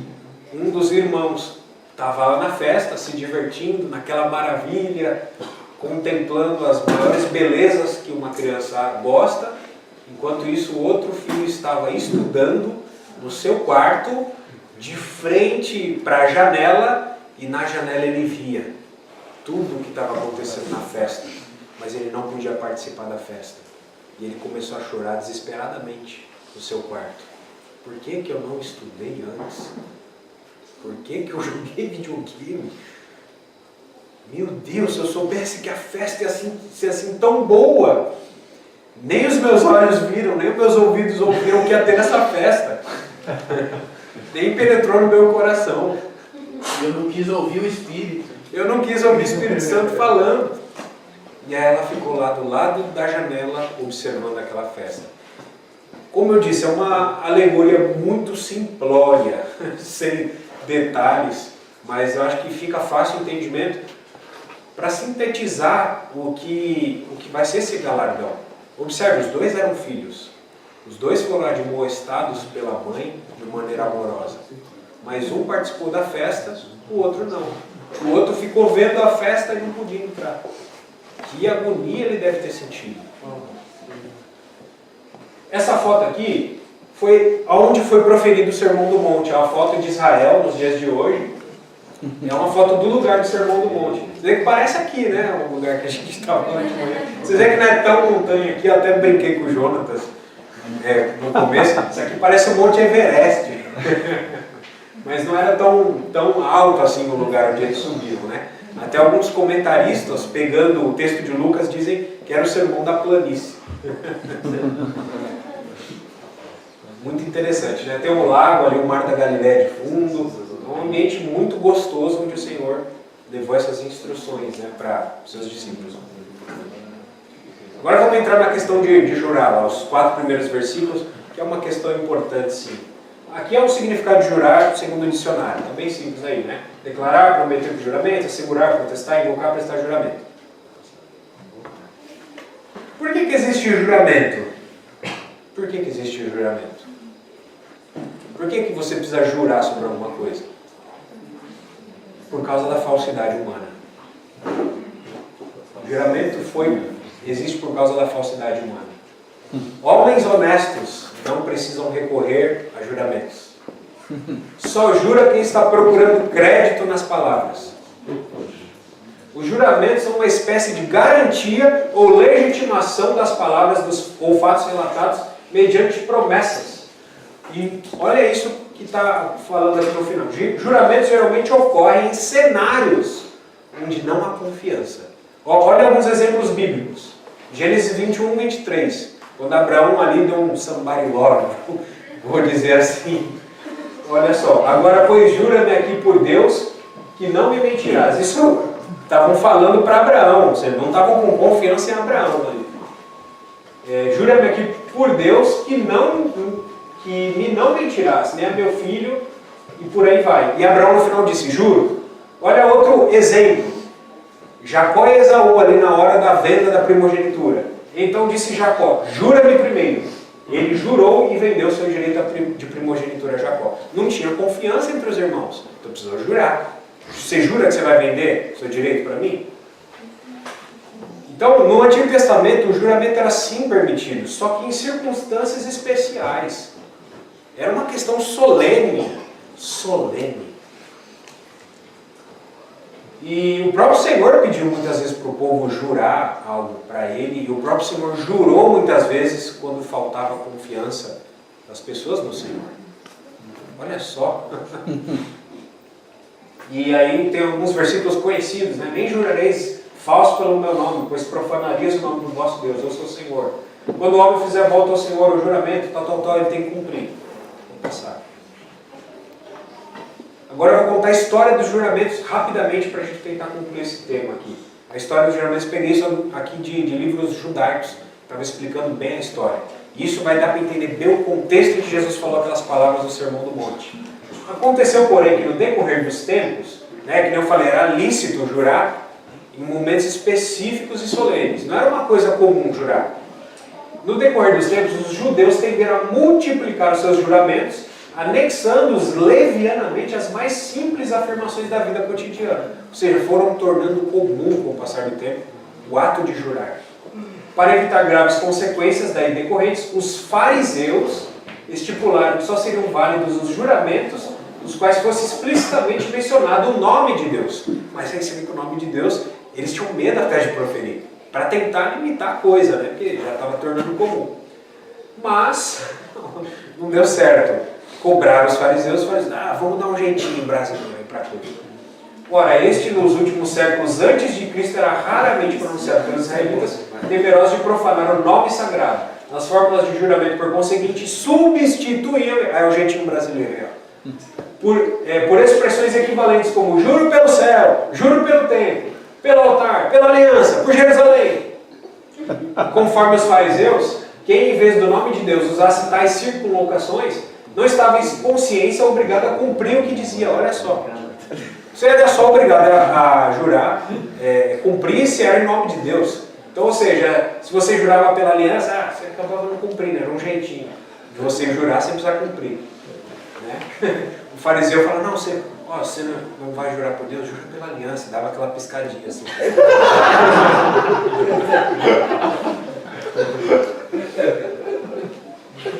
um dos irmãos estava lá na festa, se divertindo, naquela maravilha, contemplando as maiores belezas que uma criança gosta. Enquanto isso, o outro filho estava estudando no seu quarto, de frente para a janela, e na janela ele via tudo o que estava acontecendo na festa, mas ele não podia participar da festa. E ele começou a chorar desesperadamente no seu quarto. Por que eu não estudei antes? Por que eu joguei videogame? Meu Deus, se eu soubesse que a festa ia ser assim tão boa, nem os meus olhos viram, nem os meus ouvidos ouviram o que ia ter nessa festa. Nem penetrou no meu coração. Eu não quis ouvir o Espírito. Eu não quis ouvir o Espírito Santo falando. E aí ela ficou lá do lado da janela observando aquela festa. Como eu disse, é uma alegoria muito simplória, sem detalhes, mas eu acho que fica fácil o entendimento para sintetizar o que vai ser esse galardão. Observe, os dois eram filhos. Os dois foram admoestados pela mãe de maneira amorosa. Mas um participou da festa, o outro não. O outro ficou vendo a festa e não podia entrar. Que agonia ele deve ter sentido. Essa foto aqui foi onde foi proferido o Sermão do Monte. É uma foto de Israel nos dias de hoje. É uma foto do lugar do Sermão do Monte. Você vê que parece aqui, né? O lugar que a gente estava lá de manhã. Você vê que não é tão montanha aqui. Eu até brinquei com o Jonatas no começo. Isso aqui parece o Monte Everest. Mas não era tão alto assim o lugar onde eles subiram, né? Até alguns comentaristas, pegando o texto de Lucas, dizem que era o sermão da planície. Muito interessante, né? Tem um lago ali, o Mar da Galileia de fundo, um ambiente muito gostoso onde o Senhor levou essas instruções, né, para os seus discípulos. Agora vamos entrar na questão de jurar, lá, os 4 primeiros versículos, que é uma questão importante, sim. Aqui é o significado de jurar segundo o dicionário, tá bem simples aí, né? Declarar, prometer com juramento, assegurar, protestar, invocar, prestar juramento. Por que existe juramento? Por que existe juramento? Por que você precisa jurar sobre alguma coisa? Por causa da falsidade humana. O juramento existe por causa da falsidade humana. Homens honestos não precisam recorrer a juramentos. Só jura quem está procurando crédito nas palavras. Os juramentos são uma espécie de garantia ou legitimação das palavras ou fatos relatados mediante promessas. E olha isso que está falando aqui no final. Juramentos geralmente ocorrem em cenários onde não há confiança. Olha alguns exemplos bíblicos. Gênesis 21, 23. Quando Abraão ali deu um somebody love, vou dizer assim. Olha só. Agora, pois, jura-me aqui por Deus que não me mentirás. Isso estavam falando para Abraão. Ou seja, não estavam com confiança em Abraão ali. Jura-me aqui por Deus que me não mentirás, nem a meu filho, e por aí vai. E Abraão no final disse, juro. Olha outro exemplo. Jacó e Esaú ali na hora da venda da primogenitura. Então disse Jacó, jura-me primeiro. Ele jurou e vendeu seu direito de primogenitura a Jacó. Não tinha confiança entre os irmãos, então precisou jurar. Você jura que você vai vender seu direito para mim? Então, no Antigo Testamento, o juramento era sim permitido, só que em circunstâncias especiais. Era uma questão solene. Solene. E o próprio Senhor pediu muitas vezes para o povo jurar algo para Ele, e o próprio Senhor jurou muitas vezes quando faltava confiança das pessoas no Senhor. Olha só. E aí tem alguns versículos conhecidos, né? Nem jurareis falso pelo meu nome, pois profanarias o nome do vosso Deus, eu sou o Senhor. Quando o homem fizer volta ao Senhor, o juramento, tal, ele tem que cumprir. Vou passar. Agora eu vou contar a história dos juramentos rapidamente para a gente tentar concluir esse tema aqui. A história dos juramentos, peguei isso aqui de livros judaicos, estava explicando bem a história. E isso vai dar para entender bem o contexto em que Jesus falou aquelas palavras do Sermão do Monte. Aconteceu, porém, que no decorrer dos tempos, né, que nem eu falei, era lícito jurar em momentos específicos e solenes. Não era uma coisa comum jurar. No decorrer dos tempos, os judeus tenderam a multiplicar os seus juramentos, anexando-os levianamente às mais simples afirmações da vida cotidiana. Ou seja, foram tornando comum, com o passar do tempo, o ato de jurar. Para evitar graves consequências daí decorrentes, os fariseus estipularam que só seriam válidos os juramentos nos quais fosse explicitamente mencionado o nome de Deus. Mas aí você vê que o nome de Deus, eles tinham medo até de proferir, para tentar limitar a coisa, né? Porque já estava tornando comum. Mas não deu certo. Cobraram os fariseus, vamos dar um jeitinho brasileiro aí para tudo. Ora, nos últimos séculos antes de Cristo era raramente pronunciado pelos israelitas, temerosos de profanar o nome sagrado. Nas fórmulas de juramento, por conseguinte, substituíam, é o jeitinho brasileiro, por expressões equivalentes como juro pelo céu, juro pelo templo, pelo altar, pela aliança, por Jerusalém. Conforme os fariseus, quem em vez do nome de Deus usasse tais circunlocações, não estava em consciência obrigado a cumprir o que dizia. Olha só, você era só obrigado a jurar, cumprir se era em nome de Deus. Então, ou seja, se você jurava pela aliança, você acabava não cumprindo, era um jeitinho de você jurar sem precisar cumprir. Né? O fariseu fala, não, você não vai jurar por Deus, jura pela aliança, dava aquela piscadinha assim.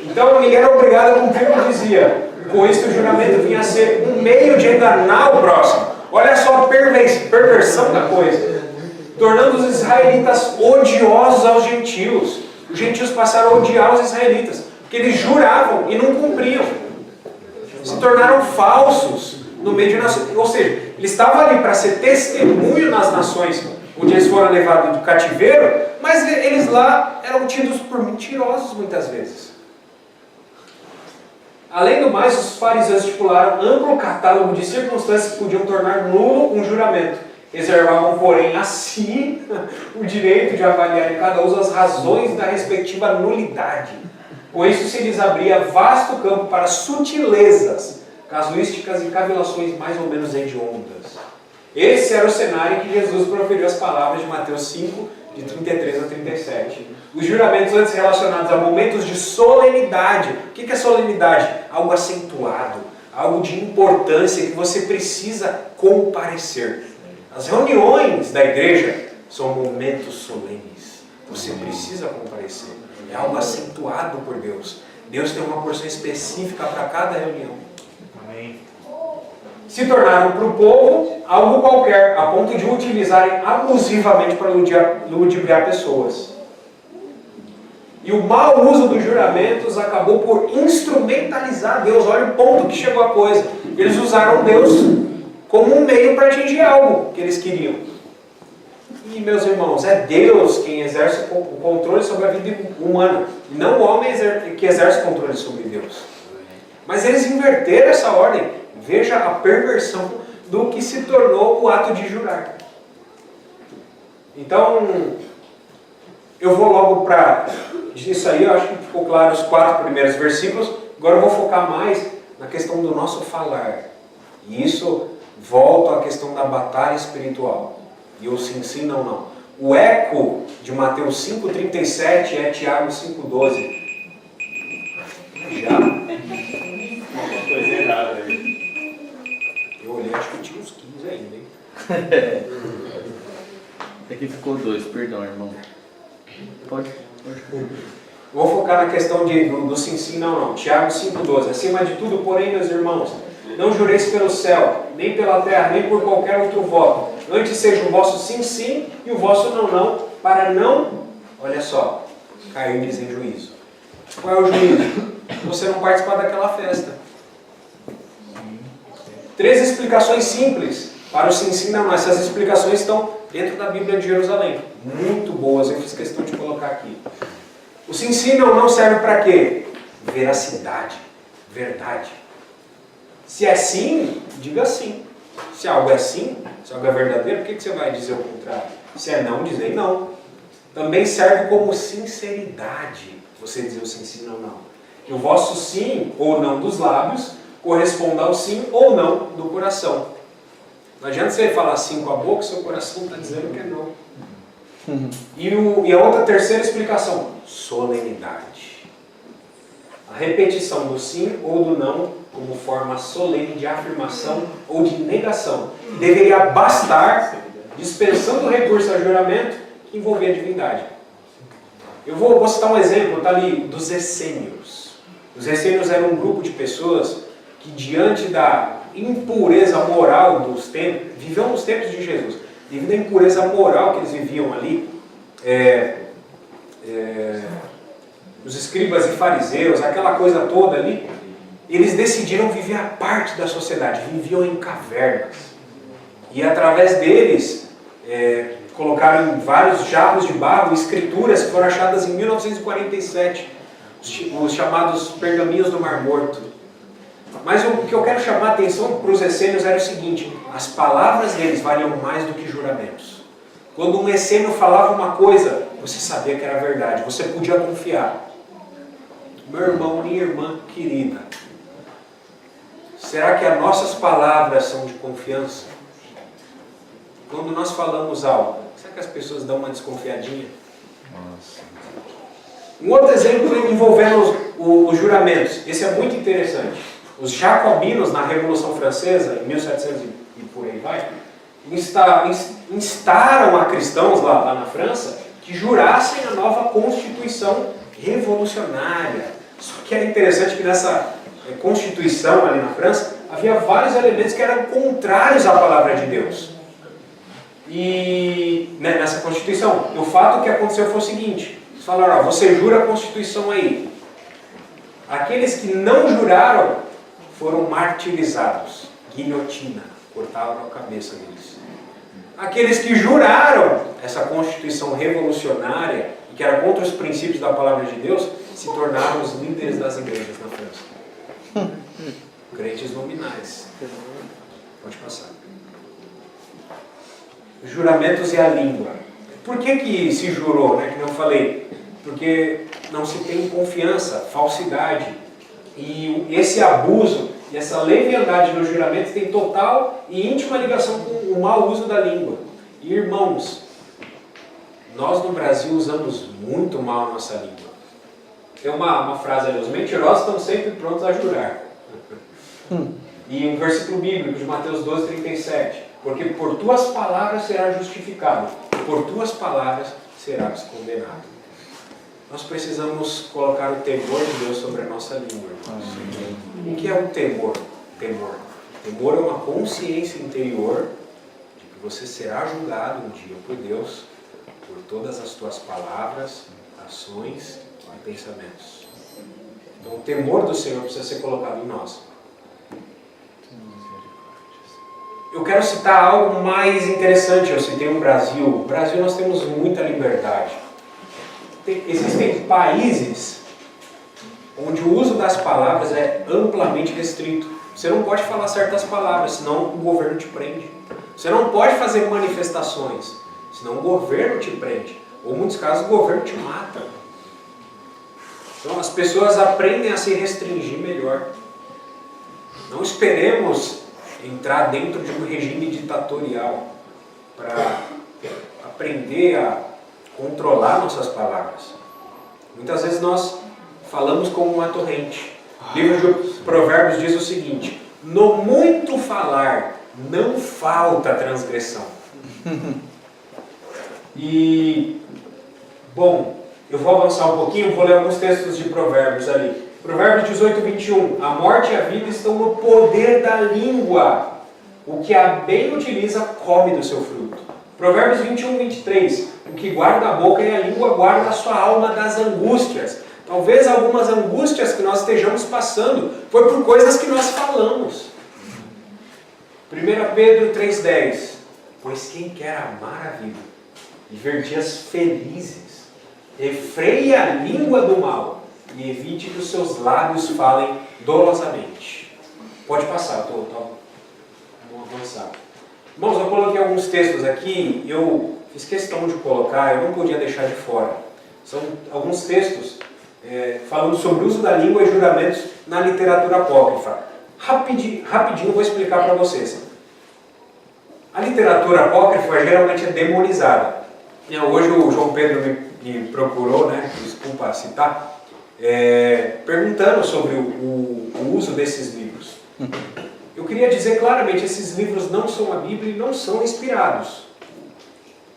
Então ninguém era obrigado a cumprir o que dizia. Com isso o juramento vinha a ser um meio de enganar o próximo. Olha só a perversão da coisa. Tornando os israelitas odiosos aos gentios. Os gentios passaram a odiar os israelitas, porque eles juravam e não cumpriam. Se tornaram falsos no meio de nações. Ou seja, eles estavam ali para ser testemunho nas nações onde eles foram levados do cativeiro, mas eles lá eram tidos por mentirosos muitas vezes. Além do mais, os fariseus estipularam amplo catálogo de circunstâncias que podiam tornar nulo um juramento. Reservavam, porém, a si o direito de avaliar em cada uso as razões da respectiva nulidade. Com isso se lhes abria vasto campo para sutilezas, casuísticas e cavilações mais ou menos hediondas. Esse era o cenário em que Jesus proferiu as palavras de Mateus 5, de 33 a 37. Os juramentos antes relacionados a momentos de solenidade. O que é solenidade? Algo acentuado, algo de importância que você precisa comparecer. As reuniões da igreja são momentos solenes. Você precisa comparecer. É algo acentuado por Deus. Deus tem uma porção específica para cada reunião. Amém. Se tornaram para o povo algo qualquer, a ponto de utilizarem abusivamente para ludibriar pessoas. E o mau uso dos juramentos acabou por instrumentalizar Deus. Olha o ponto que chegou a coisa. Eles usaram Deus como um meio para atingir algo que eles queriam. E, meus irmãos, é Deus quem exerce o controle sobre a vida humana, e não o homem que exerce o controle sobre Deus. Mas eles inverteram essa ordem. Veja a perversão do que se tornou o ato de jurar. Então, eu vou logo para isso aí. Eu acho que ficou claro os 4 primeiros versículos. Agora eu vou focar mais na questão do nosso falar. E isso volta à questão da batalha espiritual. E o sim, não, não. O eco de Mateus 5,37 é Tiago 5,12. Já. Uma coisa errada aí. Eu olhei, acho que tinha uns 15 ainda, hein? Aqui ficou 2, perdão, irmão. Pode. Vou focar na questão do sim, não, não. Tiago 5,12. Acima de tudo, porém, meus irmãos, não jureis pelo céu, nem pela terra, nem por qualquer outro voto. Antes seja o vosso sim e o vosso não, para não, olha só, cairdes em juízo. Qual é o juízo? Você não participar daquela festa. 3 explicações simples para o sim, não. Essas explicações estão dentro da Bíblia de Jerusalém. Muito boas, eu fiz questão de colocar aqui. O sim, não serve para quê? Veracidade, verdade. Se é sim, diga sim. Se algo é sim, se algo é verdadeiro, por que você vai dizer o contrário? Se é não, dizer não. Também serve como sinceridade você dizer o sim, não. Que o vosso sim ou não dos lábios corresponda ao sim ou não do coração. Não adianta você falar sim com a boca, seu coração está dizendo que é não. E a outra terceira explicação, solenidade. A repetição do sim ou do não como forma solene de afirmação ou de negação deveria bastar, dispensando o recurso a juramento que envolvia a divindade. Eu vou citar um exemplo, está ali, dos essênios. Os essênios eram um grupo de pessoas que, diante da impureza moral dos tempos, viviam nos tempos de Jesus, devido à impureza moral que eles viviam ali, os escribas e fariseus, aquela coisa toda ali, eles decidiram viver à parte da sociedade, viviam em cavernas. E através deles, colocaram em vários jarros de barro escrituras que foram achadas em 1947, os chamados pergaminhos do Mar Morto. Mas o que eu quero chamar a atenção para os essênios era o seguinte: as palavras deles valiam mais do que juramentos. Quando um essênio falava uma coisa, você sabia que era verdade, você podia confiar. Meu irmão, minha irmã querida, será que as nossas palavras são de confiança? Quando nós falamos algo, será que as pessoas dão uma desconfiadinha? Nossa. Um outro exemplo envolvendo os juramentos, esse é muito interessante. Os jacobinos, na Revolução Francesa, em 1700 e por aí vai, instaram a cristãos lá na França que jurassem a nova Constituição revolucionária. Só que era interessante que nessa Constituição ali na França havia vários elementos que eram contrários à palavra de Deus. E nessa Constituição, o fato que aconteceu foi o seguinte: eles falaram, você jura a Constituição aí. Aqueles que não juraram foram martirizados, guilhotina, cortaram a cabeça deles. Aqueles que juraram essa Constituição revolucionária, e que era contra os princípios da palavra de Deus, se tornaram os líderes das igrejas na França. Crentes nominais. Pode passar. Os juramentos e a língua. Por que se jurou, que não falei? Porque não se tem confiança, falsidade. E esse abuso e essa leviandade no juramento tem total e íntima ligação com o mau uso da língua. E, irmãos, nós no Brasil usamos muito mal a nossa língua. Tem uma frase ali: os mentirosos estão sempre prontos a jurar. E um versículo bíblico de Mateus 12:37. Porque por tuas palavras serás justificado, por tuas palavras serás condenado. Nós precisamos colocar o temor de Deus sobre a nossa língua. O que é o temor? temor. Temor é uma consciência interior de que você será julgado um dia por Deus por todas as tuas palavras, ações e pensamentos. Então o temor do Senhor precisa ser colocado em nós. Eu quero citar algo mais interessante. Eu citei o Brasil. No Brasil nós temos muita liberdade. Existem países onde o uso das palavras é amplamente restrito. Você não pode falar certas palavras, senão o governo te prende. Você não pode fazer manifestações, senão o governo te prende. Ou em muitos casos o governo te mata. Então as pessoas aprendem a se restringir melhor. Não esperemos entrar dentro de um regime ditatorial para aprender a controlar nossas palavras. Muitas vezes nós falamos como uma torrente. O livro de Provérbios diz o seguinte: no muito falar não falta transgressão. E, bom, eu vou avançar um pouquinho, vou ler alguns textos de Provérbios ali. Provérbios 18, 21. A morte e a vida estão no poder da língua. O que a bem utiliza, come do seu fruto. Provérbios 21, 23. O que guarda a boca e a língua guarda a sua alma das angústias. Talvez algumas angústias que nós estejamos passando foi por coisas que nós falamos. 1 Pedro 3,10. Pois quem quer amar a vida e ver dias felizes, refreie a língua do mal e evite que os seus lábios falem dolosamente. Pode passar, vamos avançar. Irmãos, eu coloquei alguns textos aqui, eu fiz questão de colocar, eu não podia deixar de fora. São alguns textos falando sobre o uso da língua e juramentos na literatura apócrifa. Rapidinho eu vou explicar para vocês. A literatura apócrifa geralmente é demonizada. Hoje o João Pedro me procurou, desculpa citar, perguntando sobre o uso desses livros. Eu queria dizer claramente, esses livros não são a Bíblia e não são inspirados.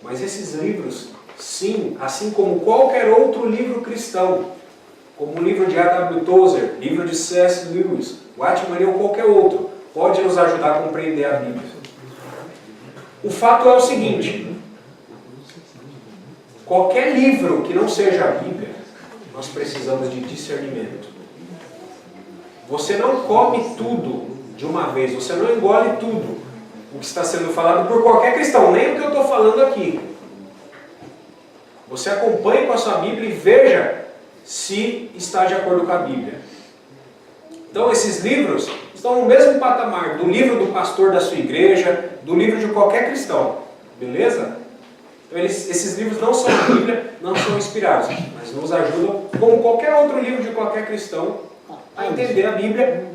Mas esses livros, sim, assim como qualquer outro livro cristão, como o livro de A.W. Tozer, livro de C.S. Lewis, Watchman ou qualquer outro, pode nos ajudar a compreender a Bíblia. O fato é o seguinte: qualquer livro que não seja a Bíblia, nós precisamos de discernimento. Você não come tudo de uma vez, você não engole tudo o que está sendo falado por qualquer cristão, nem o que eu estou falando aqui. Você acompanhe com a sua Bíblia e veja se está de acordo com a Bíblia. Então esses livros estão no mesmo patamar do livro do pastor da sua igreja, do livro de qualquer cristão, beleza? Então esses livros não são a Bíblia, não são inspirados, mas nos ajudam, como qualquer outro livro de qualquer cristão, a entender a Bíblia.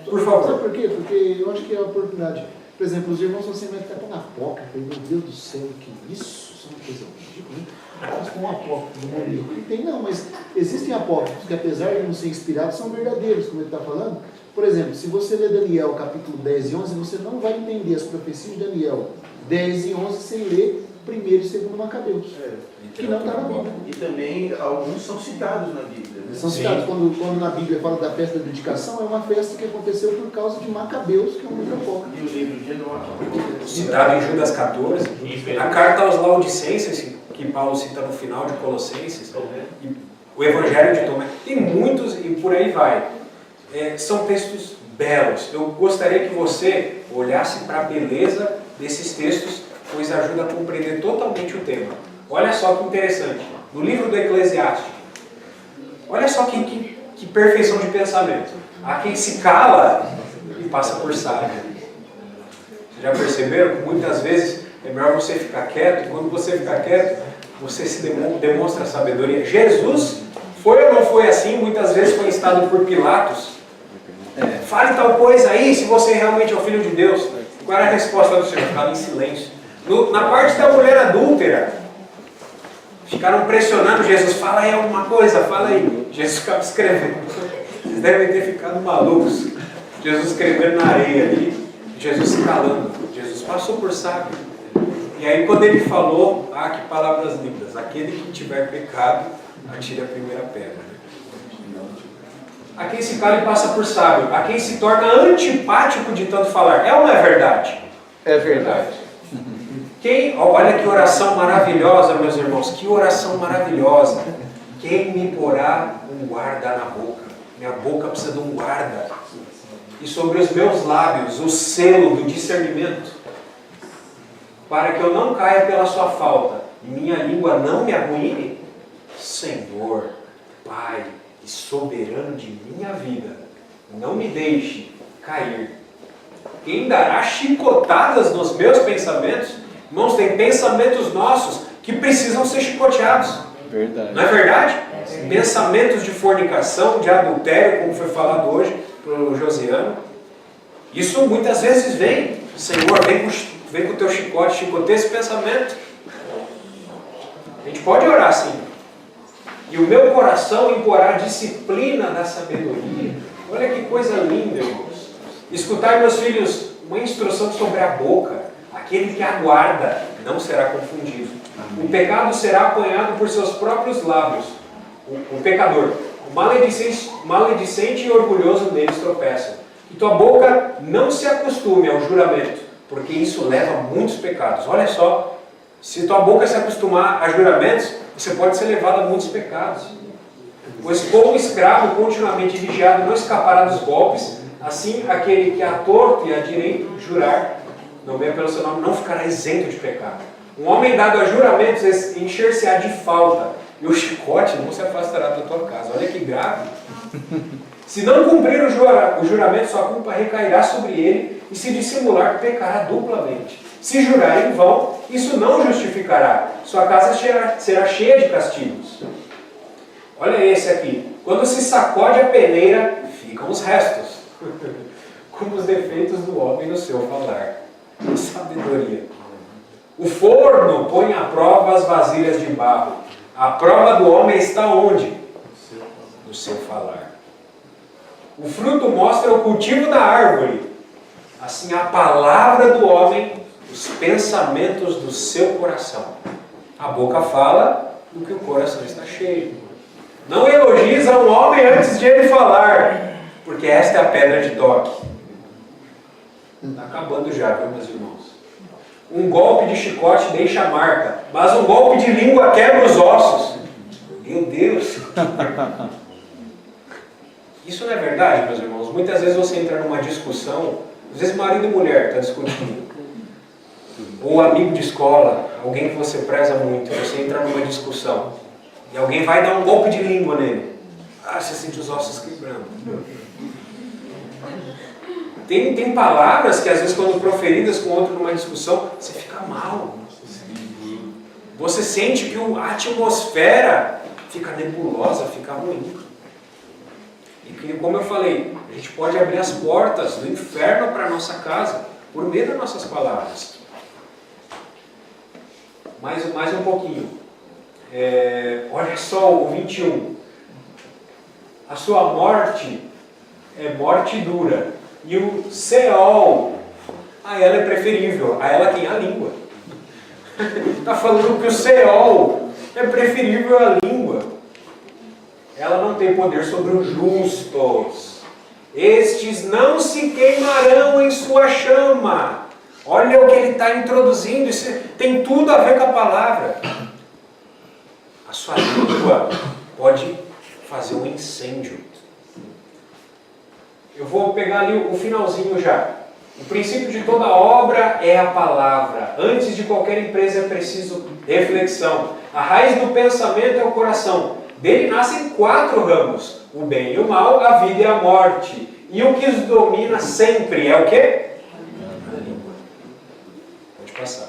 Por favor. Sabe por quê? Porque eu acho que é a oportunidade. Por exemplo, os irmãos você vai ficar com a apócrifa, meu Deus do céu, que isso? Isso é uma coisa ridícula, né? Mas com apócrifo do meu livro. Tem não, mas existem apócrifos que, apesar de não ser inspirados, são verdadeiros, como ele está falando. Por exemplo, se você ler Daniel capítulo 10 e 11, você não vai entender as profecias de Daniel 10 e 11 sem ler 1º e 2º Macabeus, que não está na Bíblia. E também alguns são citados na Bíblia. São citados quando na Bíblia fala da festa da dedicação, é uma festa que aconteceu por causa de Macabeus, que é um livro apócrifo. E o livro de Enoque. Citado em Judas 14, a carta aos Laodicenses, que Paulo cita no final de Colossenses, e o Evangelho de Tomé, tem muitos e por aí vai. São textos belos. Eu gostaria que você olhasse para a beleza desses textos, pois ajuda a compreender totalmente o tema. Olha só que interessante. No livro do Eclesiastes, olha só que perfeição de pensamento. Há quem se cala e passa por sábio. Vocês já perceberam que muitas vezes é melhor você ficar quieto, e quando você ficar quieto, você se demonstra sabedoria. Jesus foi ou não foi assim? Muitas vezes foi instado por Pilatos. Fale tal coisa aí, se você realmente é o Filho de Deus. Qual era a resposta do Senhor? Ficava em silêncio. Na parte da mulher adúltera, ficaram pressionando Jesus. Fala aí alguma coisa, fala aí. Jesus ficava escrevendo. Vocês devem ter ficado malucos. Jesus escrevendo na areia ali, Jesus se calando. Jesus passou por sábio. E aí quando ele falou, que palavras lindas, aquele que tiver pecado, atire a primeira pedra. A quem se cala e passa por sábio. A quem se torna antipático de tanto falar. É ou não é verdade? É verdade. Olha que oração maravilhosa, meus irmãos. Que oração maravilhosa. Quem me porá um guarda na boca? Minha boca precisa de um guarda. E sobre os meus lábios, o selo do discernimento, para que eu não caia pela sua falta e minha língua não me arruine. Senhor, Pai e soberano de minha vida, não me deixe cair. Quem dará chicotadas nos meus pensamentos? Irmãos, tem pensamentos nossos que precisam ser chicoteados. Verdade. Não é verdade? Pensamentos de fornicação, de adultério, como foi falado hoje pelo Josiano. Isso muitas vezes vem. Senhor, vem com o teu chicote, chicoteia esse pensamento. A gente pode orar assim. E o meu coração imporá a disciplina da sabedoria. Olha que coisa linda, irmãos. Escutai, meus filhos, uma instrução sobre a boca. Aquele que aguarda não será confundido. O pecado será apanhado por seus próprios lábios. O pecador, o maledicente e orgulhoso neles tropeçam. Que tua boca não se acostume ao juramento, porque isso leva a muitos pecados. Olha só, se tua boca se acostumar a juramentos, você pode ser levado a muitos pecados. Pois como escravo continuamente vigiado não escapará dos golpes, assim aquele que a torto e a direito jurar, não venha pelo seu nome, não ficará isento de pecado. Um homem dado a juramentos encher-se-á de falta, e o chicote não se afastará da tua casa. Olha que grave. Se não cumprir o juramento, sua culpa recairá sobre ele, e se dissimular, pecará duplamente. Se jurar em vão, isso não justificará. Sua casa será cheia de castigos. Olha esse aqui. Quando se sacode a peneira, ficam os restos, como os defeitos do homem no seu falar. Sabedoria. O forno põe à prova as vasilhas de barro. A prova do homem está onde? No seu falar. O fruto mostra o cultivo da árvore. Assim a palavra do homem, os pensamentos do seu coração. A boca fala do que o coração está cheio. Não elogies a um homem antes de ele falar, porque esta é a pedra de toque. Está acabando já, viu, meus irmãos? Um golpe de chicote deixa a marca, mas um golpe de língua quebra os ossos. Meu Deus! Isso não é verdade, meus irmãos? Muitas vezes você entra numa discussão, às vezes marido e mulher está discutindo, ou amigo de escola, alguém que você preza muito, você entra numa discussão, e alguém vai dar um golpe de língua nele. Ah, você sente os ossos quebrando. Tem palavras que às vezes quando proferidas com outro numa discussão, você fica mal. Você sente que a atmosfera fica nebulosa, fica ruim. E que, como eu falei, a gente pode abrir as portas do inferno para a nossa casa, por meio das nossas palavras. Mais um pouquinho. Olha só o 21. A sua morte é morte dura. E o Seol, a ela é preferível. A ela quem? A língua. Está falando que o Seol é preferível à língua. Ela não tem poder sobre os justos. Estes não se queimarão em sua chama. Olha o que ele está introduzindo. Isso tem tudo a ver com a palavra. A sua língua pode fazer um incêndio. Eu vou pegar ali o finalzinho já. O princípio de toda obra é a palavra. Antes de qualquer empresa é preciso reflexão. A raiz do pensamento é o coração. Dele nascem 4 ramos: o bem e o mal, a vida e a morte. E o que os domina sempre é o quê? A língua. Pode passar.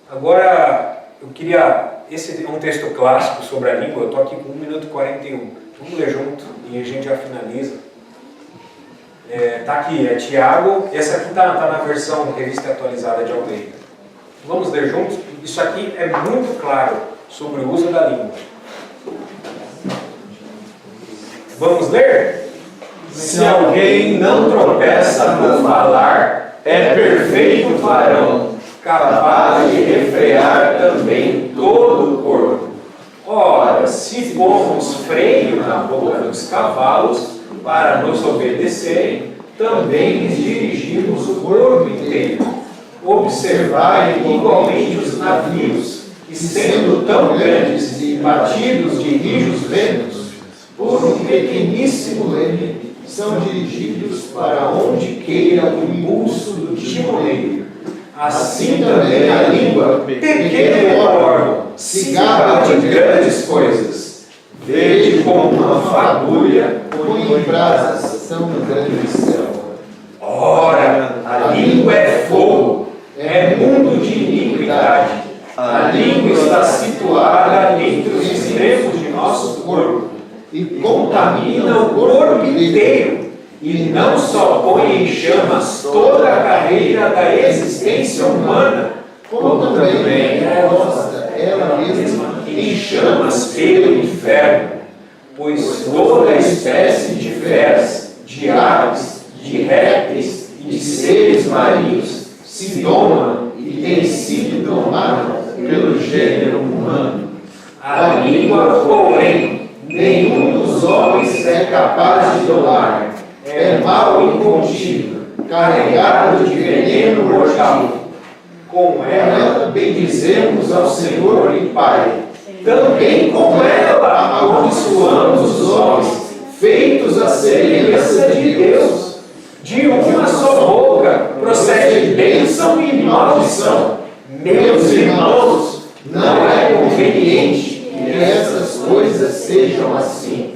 Agora, eu queria... Esse é um texto clássico sobre a língua. Eu estou aqui com 1 minuto e 41. Vamos ler junto e a gente já finaliza. Está aqui, é Tiago. Essa aqui está na versão revista atualizada de Almeida. Vamos ler juntos? Isso aqui é muito claro sobre o uso da língua. Vamos ler? Se alguém não tropeça no falar, é perfeito varão, capaz de refrear também todo o corpo. Ora, se pomos freio na boca os cavalos para nos obedecerem, também lhes dirigimos o corpo inteiro. Observai igualmente os navios, que sendo tão grandes e batidos de rijos ventos, por um pequeníssimo leme, são dirigidos para onde queira o impulso do timoneiro. Assim também a língua, pequeno órgão, se gaba de grandes coisas. Vede como uma fagulha põe em brasas tão grande céu. Ora, a língua é fogo, é mundo de iniquidade. A língua está situada entre os extremos de nosso corpo e contamina o corpo inteiro, e não só põe em chamas toda a carreira da existência humana, como também é posta ela mesma em chamas pelo inferno, pois toda espécie de feras, de aves, de répteis e de seres marinhos se domam e têm sido domados pelo gênero humano. A língua, porém, nenhum dos homens é capaz de domar. É mal incontido, carregado de veneno mortal. Com ela bendizemos ao Senhor e Pai. Também com ela amaldiçoamos os homens, feitos à semelhança de Deus. De uma só boca procede bênção e maldição. Meus irmãos, não é conveniente que essas coisas sejam assim.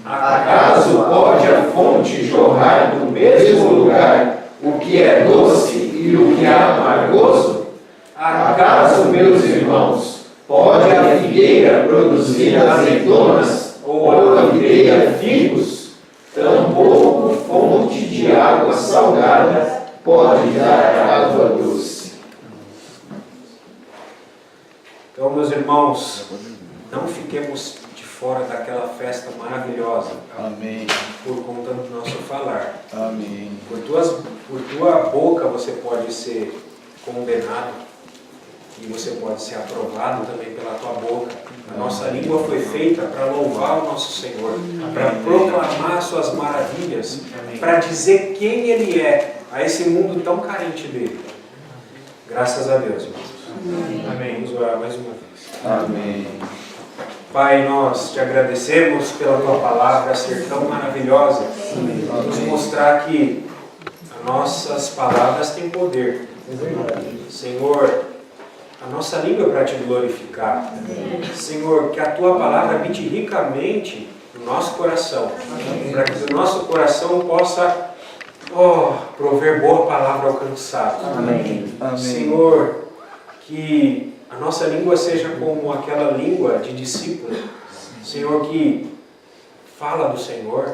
Acaso pode a fonte jorrar do mesmo lugar o que é doce e o que é amargoso? Acaso, meus irmãos, pode a figueira produzir azeitonas ou a videira figos? Tampouco fonte de água salgada pode dar água doce. Então, meus irmãos, não fiquemos de fora daquela festa maravilhosa. Amém. Por conta do nosso falar. Amém. Por tua boca você pode ser condenado e você pode ser aprovado também pela tua boca. A nossa língua foi feita para louvar o nosso Senhor, para proclamar suas maravilhas, para dizer quem Ele é a esse mundo tão carente dele. Graças a Deus, irmãos. Amém. Vamos orar mais uma vez. Amém. Pai, nós te agradecemos pela tua palavra ser tão maravilhosa, nos mostrar que as nossas palavras têm poder. Senhor, a nossa língua é para te glorificar. Senhor, que a tua palavra habite ricamente no nosso coração, para que o nosso coração possa prover boa palavra alcançada. Amém. Senhor, que a nossa língua seja como aquela língua de discípulo, Senhor, que fala do Senhor,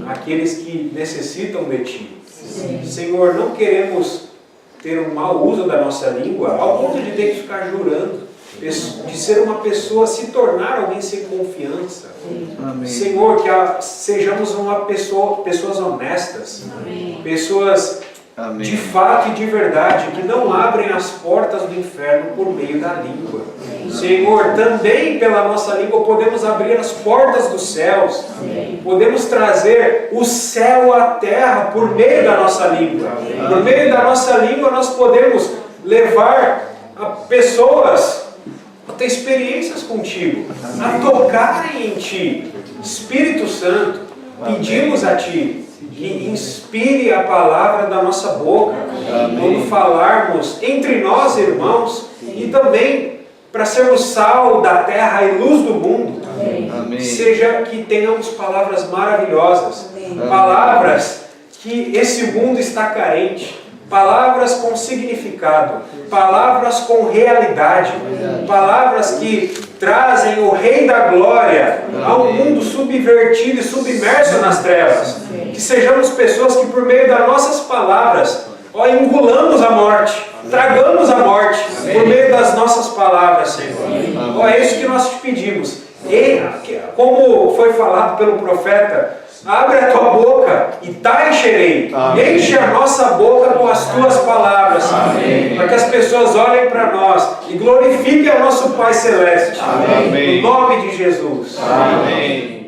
aqueles que necessitam de Ti. Senhor, não queremos ter um mau uso da nossa língua, ao ponto de ter que ficar jurando, de ser uma pessoa, se tornar alguém sem confiança. Amém. Senhor, que sejamos pessoas honestas, pessoas de fato e de verdade, que não abrem as portas do inferno por meio da língua. Senhor, também pela nossa língua podemos abrir as portas dos céus. Podemos trazer o céu à terra por meio da nossa língua. Por meio da nossa língua nós podemos levar a pessoas a ter experiências contigo, a tocarem em Ti. Espírito Santo, pedimos a Ti que inspire a palavra da nossa boca, quando falarmos entre nós, irmãos, e também para sermos sal da terra e luz do mundo. Amém. Seja que tenhamos palavras maravilhosas, palavras que esse mundo está carente, palavras com significado, palavras com realidade, palavras que trazem o Rei da Glória ao mundo subvertido e submerso nas trevas. Que sejamos pessoas que por meio das nossas palavras engulamos a morte, tragamos a morte por meio das nossas palavras, Senhor. É isso que nós te pedimos. E, como foi falado pelo profeta, abre a tua boca e encherei. Enche a nossa boca com as tuas palavras, para que as pessoas olhem para nós e glorifiquem ao nosso Pai Celeste. Amém. No nome de Jesus. Amém.